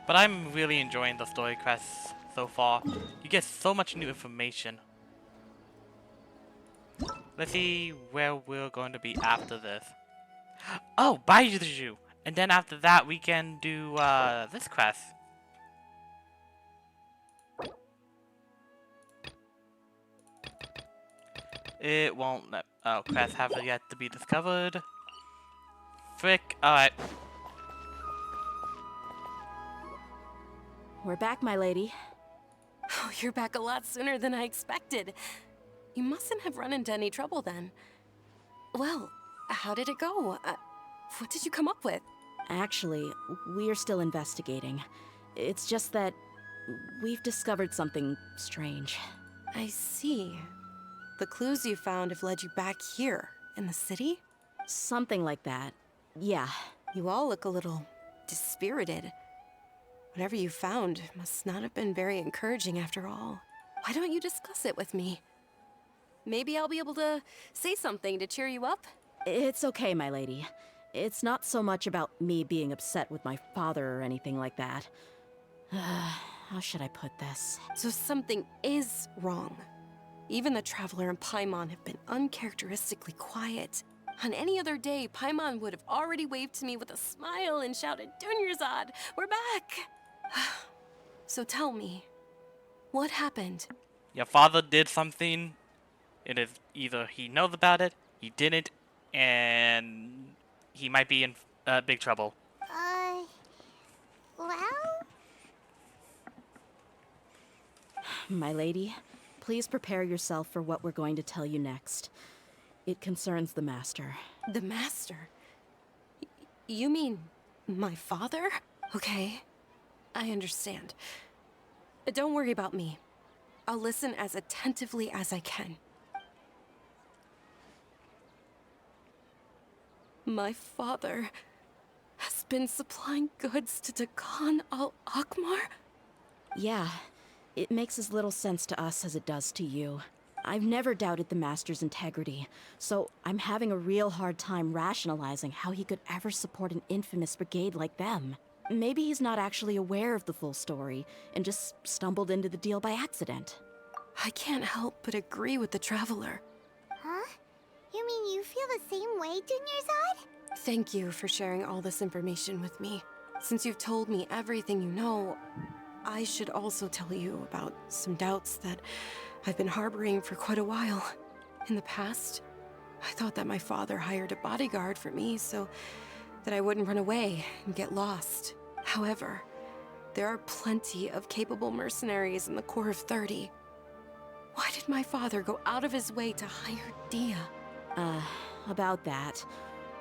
But I'm really enjoying the story quests so far. You get so much new information. Let's see where we're going to be after this. Oh, Baiju! And then after that we can do this quest. It won't let... Oh, quests have yet to be discovered. frick? Alright. We're back, my lady. Oh, you're back a lot sooner than I expected. You mustn't have run into any trouble then. Well, how did it go? What did you come up with? Actually, we're still investigating. It's just that we've discovered something strange. I see. The clues you found have led you back here, in the city? Something like that. Yeah. You all look a little dispirited. Whatever you found must not have been very encouraging after all. Why don't you discuss it with me? Maybe I'll be able to say something to cheer you up? It's okay, my lady. It's not so much about me being upset with my father or anything like that. How should I put this? So something is wrong. Even the Traveler and Paimon have been uncharacteristically quiet. On any other day, Paimon would have already waved to me with a smile and shouted, "Dunyarzad, we're back!" So tell me, what happened? Your father did something. It is either he knows about it, he didn't, and he might be in big trouble. Well? My lady, please prepare yourself for what we're going to tell you next. It concerns the Master. The Master? You mean my father? Okay, I understand. Don't worry about me. I'll listen as attentively as I can. My father has been supplying goods to Dakan al-Akmar? Yeah, it makes as little sense to us as it does to you. I've never doubted the Master's integrity, so I'm having a real hard time rationalizing how he could ever support an infamous brigade like them. Maybe he's not actually aware of the full story and just stumbled into the deal by accident. I can't help but agree with the Traveler. Huh? You mean you feel the same way, Dunyarzad? Thank you for sharing all this information with me. Since you've told me everything you know, I should also tell you about some doubts that I've been harboring for quite a while. In the past, I thought that my father hired a bodyguard for me so that I wouldn't run away and get lost. However, there are plenty of capable mercenaries in the Corps of 30. Why did my father go out of his way to hire Dia? About that.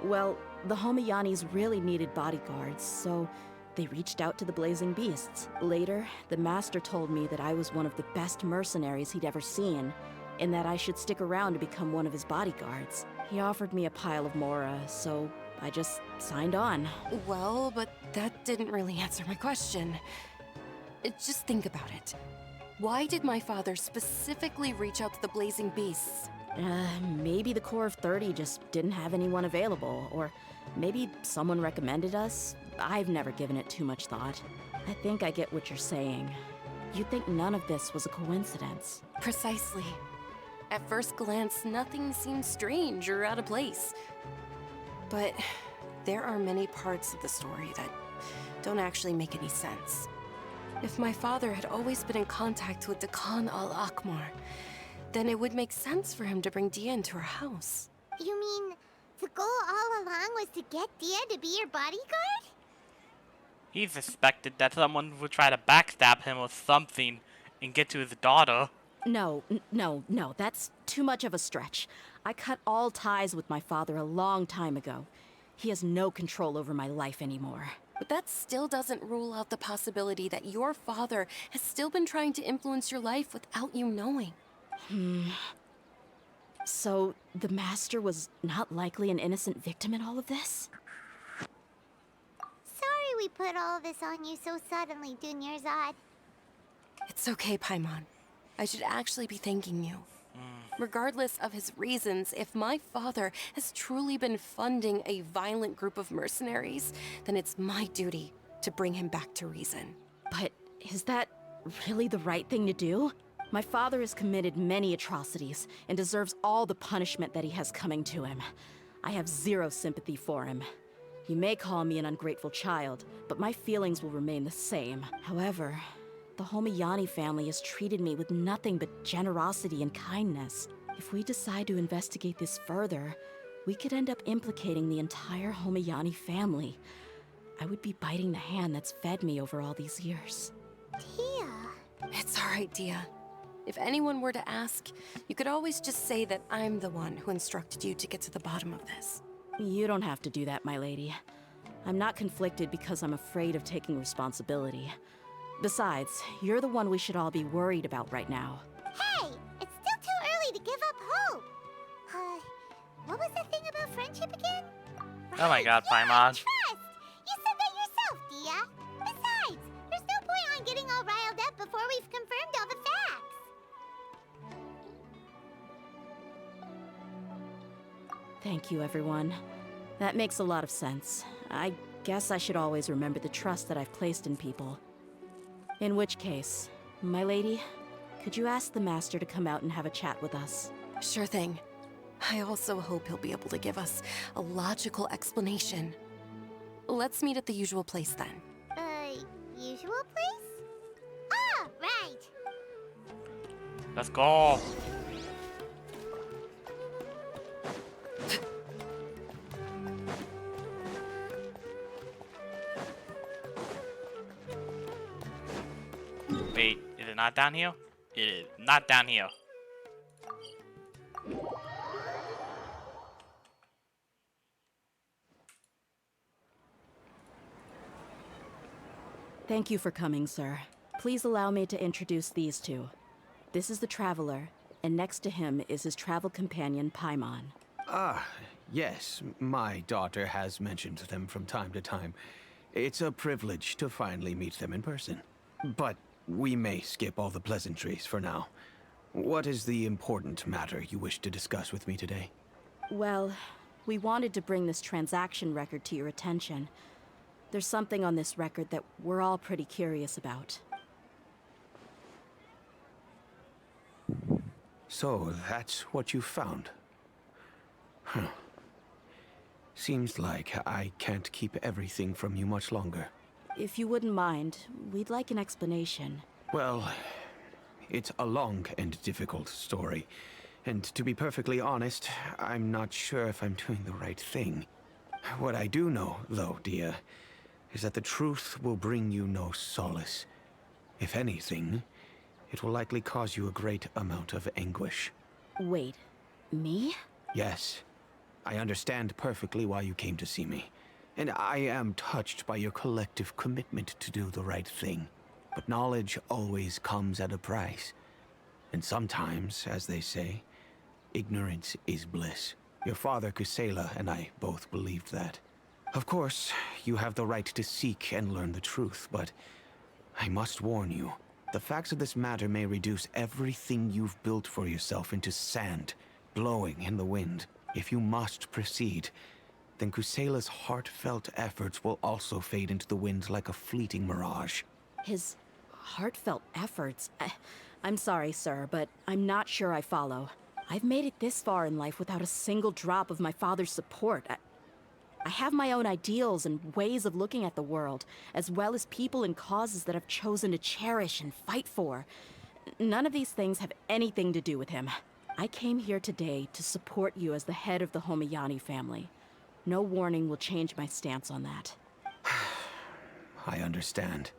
Well, the Homiyanis really needed bodyguards, so they reached out to the Blazing Beasts. Later, the Master told me that I was one of the best mercenaries he'd ever seen, and that I should stick around to become one of his bodyguards. He offered me a pile of mora, so I just signed on. Well, but that didn't really answer my question. Just think about it. Why did my father specifically reach out to the Blazing Beasts? Maybe the Corps of 30 just didn't have anyone available, or maybe someone recommended us. I've never given it too much thought. I think I get what you're saying. You'd think none of this was a coincidence. Precisely. At first glance, nothing seems strange or out of place. But there are many parts of the story that don't actually make any sense. If my father had always been in contact with Dakan al-Akmar, then it would make sense for him to bring Dia into our house. You mean the goal all along was to get Dia to be your bodyguard? He suspected that someone would try to backstab him or something and get to his daughter. No, that's too much of a stretch. I cut all ties with my father a long time ago. He has no control over my life anymore. But that still doesn't rule out the possibility that your father has still been trying to influence your life without you knowing. So, the Master was not likely an innocent victim in all of this? Sorry we put all this on you so suddenly, Dunyarzad. It's okay, Paimon. I should actually be thanking you. Regardless of his reasons, if my father has truly been funding a violent group of mercenaries, then it's my duty to bring him back to reason. But is that really the right thing to do? My father has committed many atrocities and deserves all the punishment that he has coming to him. I have zero sympathy for him. You may call me an ungrateful child, but my feelings will remain the same. However, the Homiyani family has treated me with nothing but generosity and kindness. If we decide to investigate this further, we could end up implicating the entire Homayani family. I would be biting the hand that's fed me over all these years. Tia. It's all right, Dia. If anyone were to ask, you could always just say that I'm the one who instructed you to get to the bottom of this. You don't have to do that, my lady. I'm not conflicted because I'm afraid of taking responsibility. Besides, you're the one we should all be worried about right now. Hey, it's still too early to give up hope. What was that thing about friendship again? Oh my god, Paimon. Trust! You said that yourself, Dia. Besides, there's no point on getting all riled up before we've confirmed all the facts. Thank you, everyone. That makes a lot of sense. I guess I should always remember the trust that I've placed in people. In which case, my lady, could you ask the Master to come out and have a chat with us? Sure thing. I also hope he'll be able to give us a logical explanation. Let's meet at the usual place then. Usual place? Ah, right. Let's go. Wait, is it not down here? It is not down here. Thank you for coming, sir. Please allow me to introduce these two. This is the Traveler, and next to him is his travel companion, Paimon. Ah, yes. My daughter has mentioned them from time to time. It's a privilege to finally meet them in person. But we may skip all the pleasantries for now. What is the important matter you wish to discuss with me today? Well, we wanted to bring this transaction record to your attention. There's something on this record that we're all pretty curious about. So, that's what you found? Huh. Seems like I can't keep everything from you much longer. If you wouldn't mind, we'd like an explanation. Well, it's a long and difficult story. And to be perfectly honest, I'm not sure if I'm doing the right thing. What I do know, though, Dia, is that the truth will bring you no solace. If anything, it will likely cause you a great amount of anguish. Wait, me? Yes. I understand perfectly why you came to see me. And I am touched by your collective commitment to do the right thing. But knowledge always comes at a price. And sometimes, as they say, ignorance is bliss. Your father, Kusela, and I both believed that. Of course, you have the right to seek and learn the truth, but I must warn you, the facts of this matter may reduce everything you've built for yourself into sand, blowing in the wind. If you must proceed, then Kusela's heartfelt efforts will also fade into the wind like a fleeting mirage. His heartfelt efforts? I'm sorry, sir, but I'm not sure I follow. I've made it this far in life without a single drop of my father's support. I have my own ideals and ways of looking at the world, as well as people and causes that I've chosen to cherish and fight for. None of these things have anything to do with him. I came here today to support you as the head of the Homayani family. No warning will change my stance on that. I understand.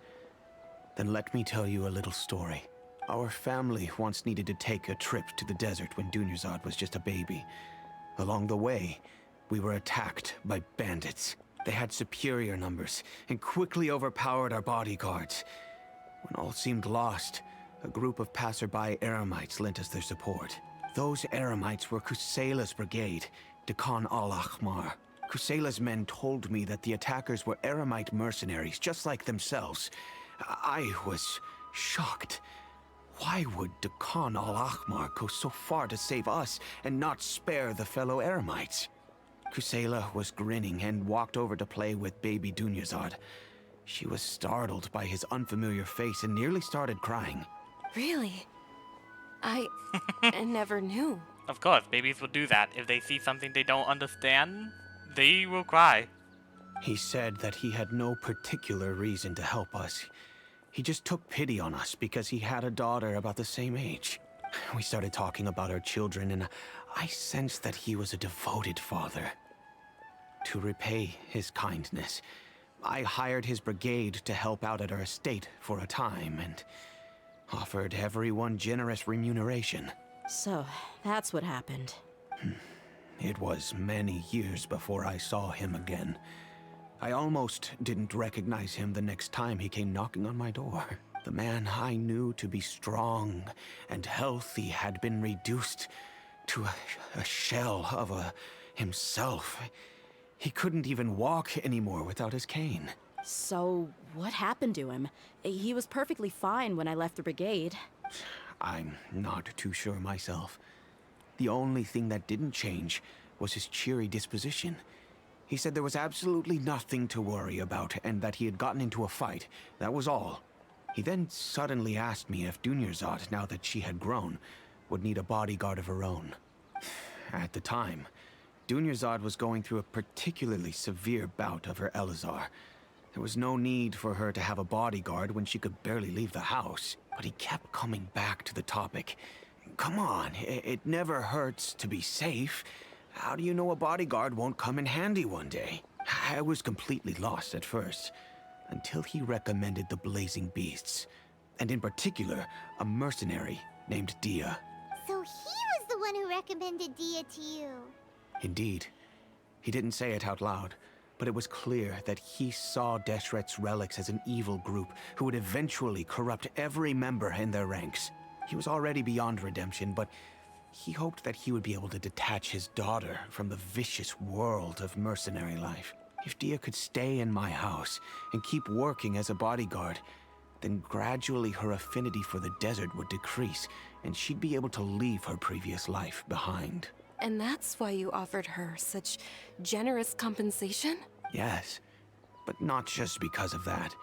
Then let me tell you a little story. Our family once needed to take a trip to the desert when Dunyarzad was just a baby. Along the way, we were attacked by bandits. They had superior numbers and quickly overpowered our bodyguards. When all seemed lost, a group of passerby Eremites lent us their support. Those Eremites were Kusela's brigade, Dekan al-Ahmar. Kusela's men told me that the attackers were Eremite mercenaries, just like themselves. I was shocked. Why would Dekan al-Ahmar go so far to save us and not spare the fellow Eremites? Kusela was grinning and walked over to play with baby Dunyarzad. She was startled by his unfamiliar face and nearly started crying. Really? I never knew. Of course, babies will do that. If they see something they don't understand, they will cry. He said that he had no particular reason to help us. He just took pity on us because he had a daughter about the same age. We started talking about our children, and I sensed that he was a devoted father. To repay his kindness, I hired his brigade to help out at our estate for a time and offered everyone generous remuneration. So, that's what happened. It was many years before I saw him again. I almost didn't recognize him the next time he came knocking on my door. The man I knew to be strong and healthy had been reduced to a shell of himself. He couldn't even walk anymore without his cane. So, what happened to him? He was perfectly fine when I left the brigade. I'm not too sure myself. The only thing that didn't change was his cheery disposition. He said there was absolutely nothing to worry about and that he had gotten into a fight. That was all. He then suddenly asked me if Dunyarzad, now that she had grown, would need a bodyguard of her own. At the time, Dunyarzad was going through a particularly severe bout of her Elazar. There was no need for her to have a bodyguard when she could barely leave the house. But he kept coming back to the topic. Come on, it never hurts to be safe. How do you know a bodyguard won't come in handy one day? I was completely lost at first, until he recommended the Blazing Beasts, and in particular, a mercenary named Dia. So he was the one who recommended Dia to you. Indeed. He didn't say it out loud, but it was clear that he saw Deshret's relics as an evil group who would eventually corrupt every member in their ranks. He was already beyond redemption, but he hoped that he would be able to detach his daughter from the vicious world of mercenary life. If Dia could stay in my house and keep working as a bodyguard, then gradually her affinity for the desert would decrease, and she'd be able to leave her previous life behind. And that's why you offered her such generous compensation? Yes, but not just because of that.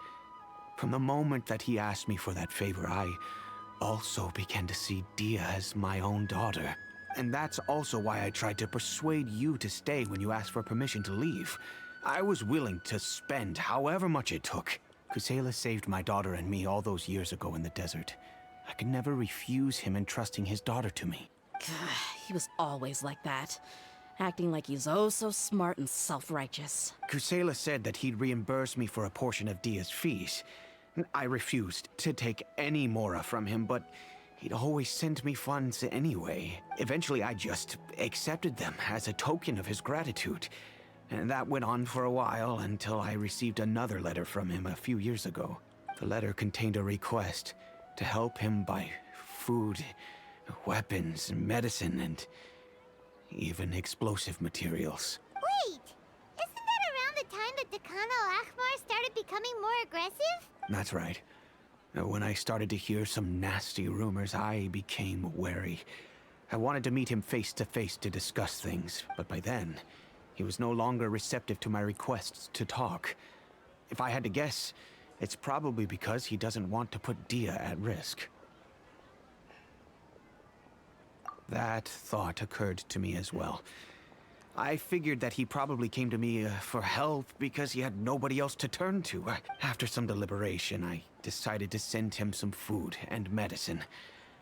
From the moment that he asked me for that favor, I also began to see Dia as my own daughter. And that's also why I tried to persuade you to stay when you asked for permission to leave. I was willing to spend however much it took. Kusela saved my daughter and me all those years ago in the desert. I could never refuse him entrusting his daughter to me. He was always like that, acting like he's oh so smart and self-righteous. Kusela said that he'd reimburse me for a portion of Dia's fees. I refused to take any mora from him, but he'd always sent me funds anyway. Eventually, I just accepted them as a token of his gratitude. And that went on for a while until I received another letter from him a few years ago. The letter contained a request to help him buy food, weapons, medicine, and even explosive materials. Wait! Isn't that around the time that Dakan al-Akhmar started becoming more aggressive? That's right. When I started to hear some nasty rumors, I became wary. I wanted to meet him face to face to discuss things, but by then, he was no longer receptive to my requests to talk. If I had to guess, it's probably because he doesn't want to put Dia at risk. That thought occurred to me as well. I figured that he probably came to me for help because he had nobody else to turn to. After some deliberation, I decided to send him some food and medicine.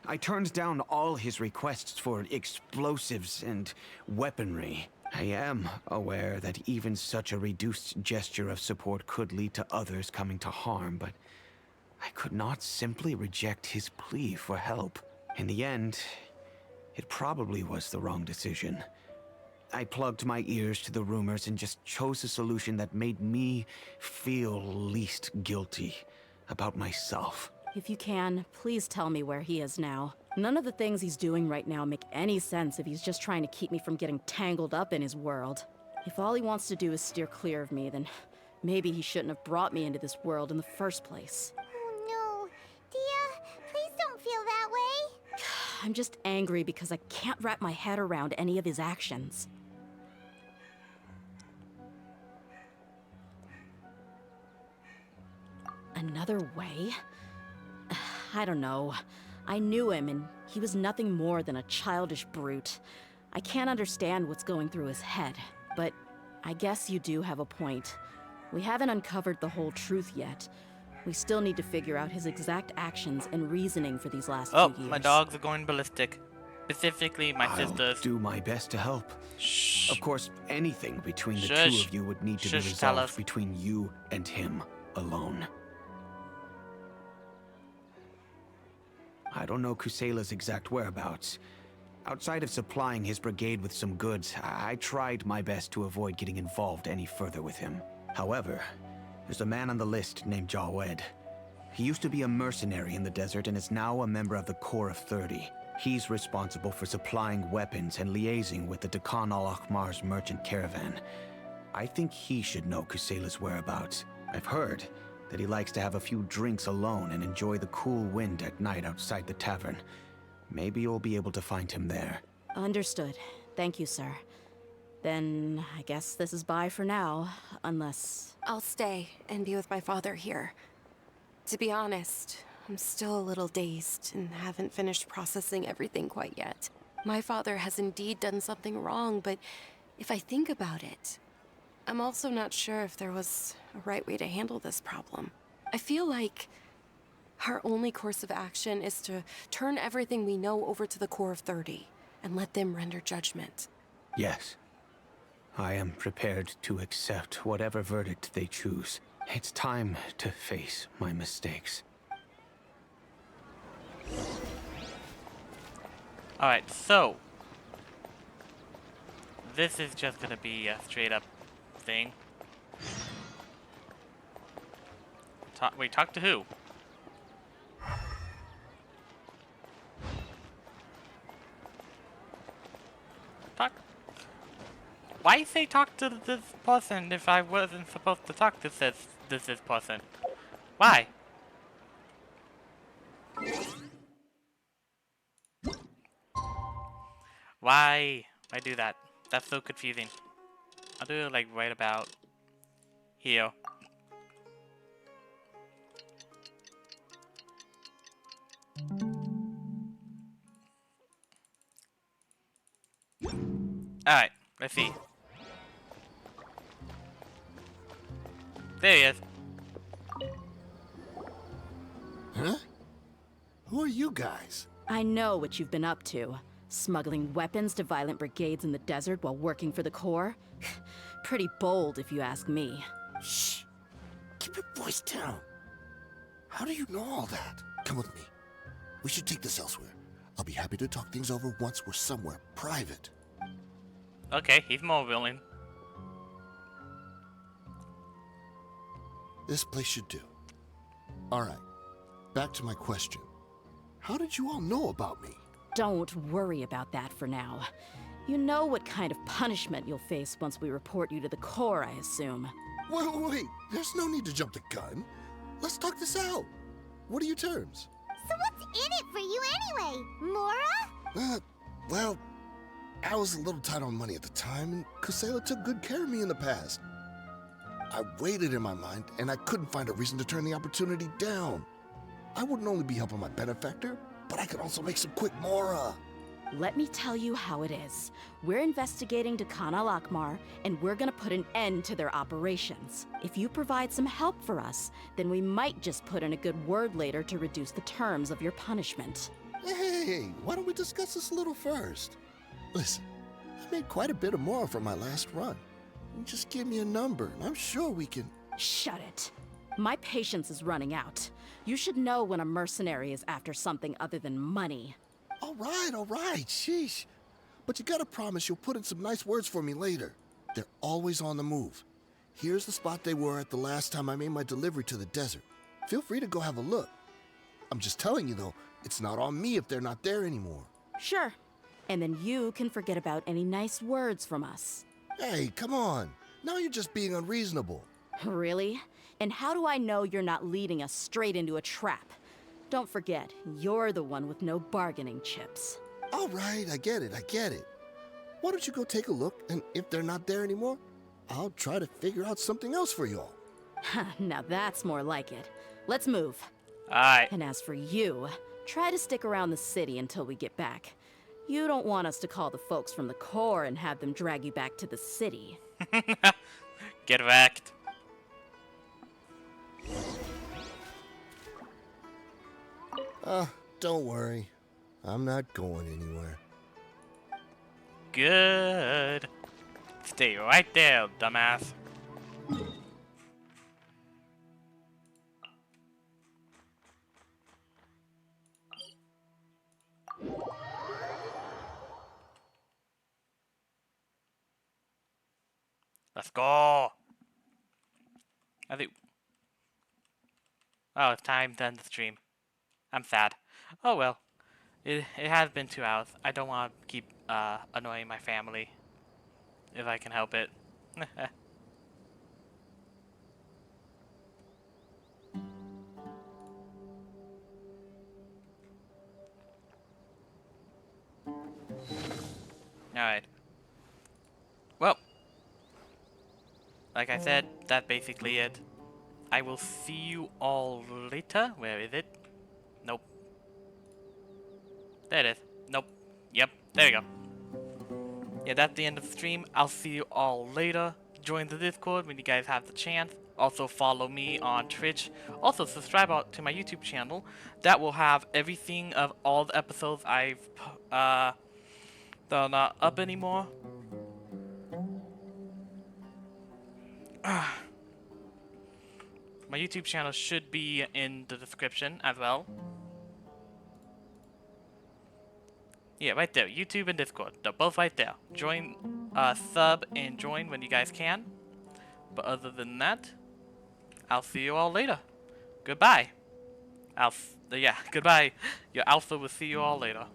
I turned down all his requests for explosives and weaponry. I am aware that even such a reduced gesture of support could lead to others coming to harm, but I could not simply reject his plea for help. In the end, it probably was the wrong decision. I plugged my ears to the rumors and just chose a solution that made me feel least guilty about myself. If you can, please tell me where he is now. None of the things he's doing right now make any sense if he's just trying to keep me from getting tangled up in his world. If all he wants to do is steer clear of me, then maybe he shouldn't have brought me into this world in the first place. Oh no. Dia, please don't feel that way. I'm just angry because I can't wrap my head around any of his actions. Another way? I don't know. I knew him, and he was nothing more than a childish brute. I can't understand what's going through his head, but I guess you do have a point. We haven't uncovered the whole truth yet. We still need to figure out his exact actions and reasoning for these last few years. Oh, my dogs are going ballistic. Specifically, my I'll sisters. do my best to help. Shh. Of course, anything between the two Shush. of you would need to be Shush, tell us. resolved between you and him alone. I don't know Kusela's exact whereabouts. Outside of supplying his brigade with some goods, I tried my best to avoid getting involved any further with him. However, there's a man on the list named Jawed. He used to be a mercenary in the desert and is now a member of the Corps of 30. He's responsible for supplying weapons and liaising with the Dakan al-Akhmar's merchant caravan. I think he should know Kusela's whereabouts. I've heard that he likes to have a few drinks alone and enjoy the cool wind at night outside the tavern. Maybe you'll be able to find him there. Understood. Thank you, sir. Then I guess this is bye for now, unless... I'll stay and be with my father here. To be honest, I'm still a little dazed and haven't finished processing everything quite yet. My father has indeed done something wrong, but if I think about it, I'm also not sure if there was a right way to handle this problem. I feel like our only course of action is to turn everything we know over to the Corps of 30 and let them render judgment. Yes. I am prepared to accept whatever verdict they choose. It's time to face my mistakes. Alright, so this is just gonna be a straight up thing. Wait, talk to who? Talk. Why say talk to this person if I wasn't supposed to talk to this person? Why? Why do that? That's so confusing. I'll do it like right about here. Alright, let's see. There he is. Huh? Who are you guys? I know what you've been up to. Smuggling weapons to violent brigades in the desert while working for the Corps? Pretty bold, if you ask me. Shh. Keep your voice down. How do you know all that? Come with me. We should take this elsewhere. I'll be happy to talk things over once we're somewhere private. Okay, he's more willing. This place should do. Alright, back to my question. How did you all know about me? Don't worry about that for now. You know what kind of punishment you'll face once we report you to the Corps, I assume. Wait, there's no need to jump the gun. Let's talk this out. What are your terms? So what's in it for you anyway, Mora? Well, I was a little tight on money at the time, and Kusela took good care of me in the past. I weighed it in my mind, and I couldn't find a reason to turn the opportunity down. I wouldn't only be helping my benefactor, but I could also make some quick Mora. Let me tell you how it is. We're investigating Dakan al-Akhmar, and we're gonna put an end to their operations. If you provide some help for us, then we might just put in a good word later to reduce the terms of your punishment. Hey, why don't we discuss this a little first? Listen, I made quite a bit of Mora from my last run. You just give me a number, and I'm sure we can... Shut it. My patience is running out. You should know when a mercenary is after something other than money. All right, sheesh. But you gotta promise you'll put in some nice words for me later. They're always on the move. Here's the spot they were at the last time I made my delivery to the desert. Feel free to go have a look. I'm just telling you though, it's not on me if they're not there anymore. Sure. And then you can forget about any nice words from us. Hey, come on. Now you're just being unreasonable. Really? And how do I know you're not leading us straight into a trap? Don't forget, you're the one with no bargaining chips. All right, I get it. Why don't you go take a look, and if they're not there anymore, I'll try to figure out something else for y'all. Now that's more like it. Let's move. Alright. And as for you, try to stick around the city until we get back. You don't want us to call the folks from the Corps and have them drag you back to the city. Get wrecked. Don't worry. I'm not going anywhere. good. Stay right there, dumbass. Let's go. I think. Oh, it's time to end the stream. I'm sad. Oh well. It has been 2 hours. I don't want to keep annoying my family. If I can help it. Alright. Well. Like I said, that's basically it. I will see you all later. Where is it? Nope. There it is. Nope. Yep. There we go. Yeah, that's the end of the stream. I'll see you all later. Join the Discord when you guys have the chance. Also follow me on Twitch. Also subscribe to my YouTube channel. That will have everything of all the episodes I've they're not up anymore. My YouTube channel should be in the description as well. Yeah, right there. YouTube and Discord. They're both right there. Join, sub, and join when you guys can. But other than that, I'll see you all later. Goodbye. Yeah, goodbye. Your alpha will see you all later.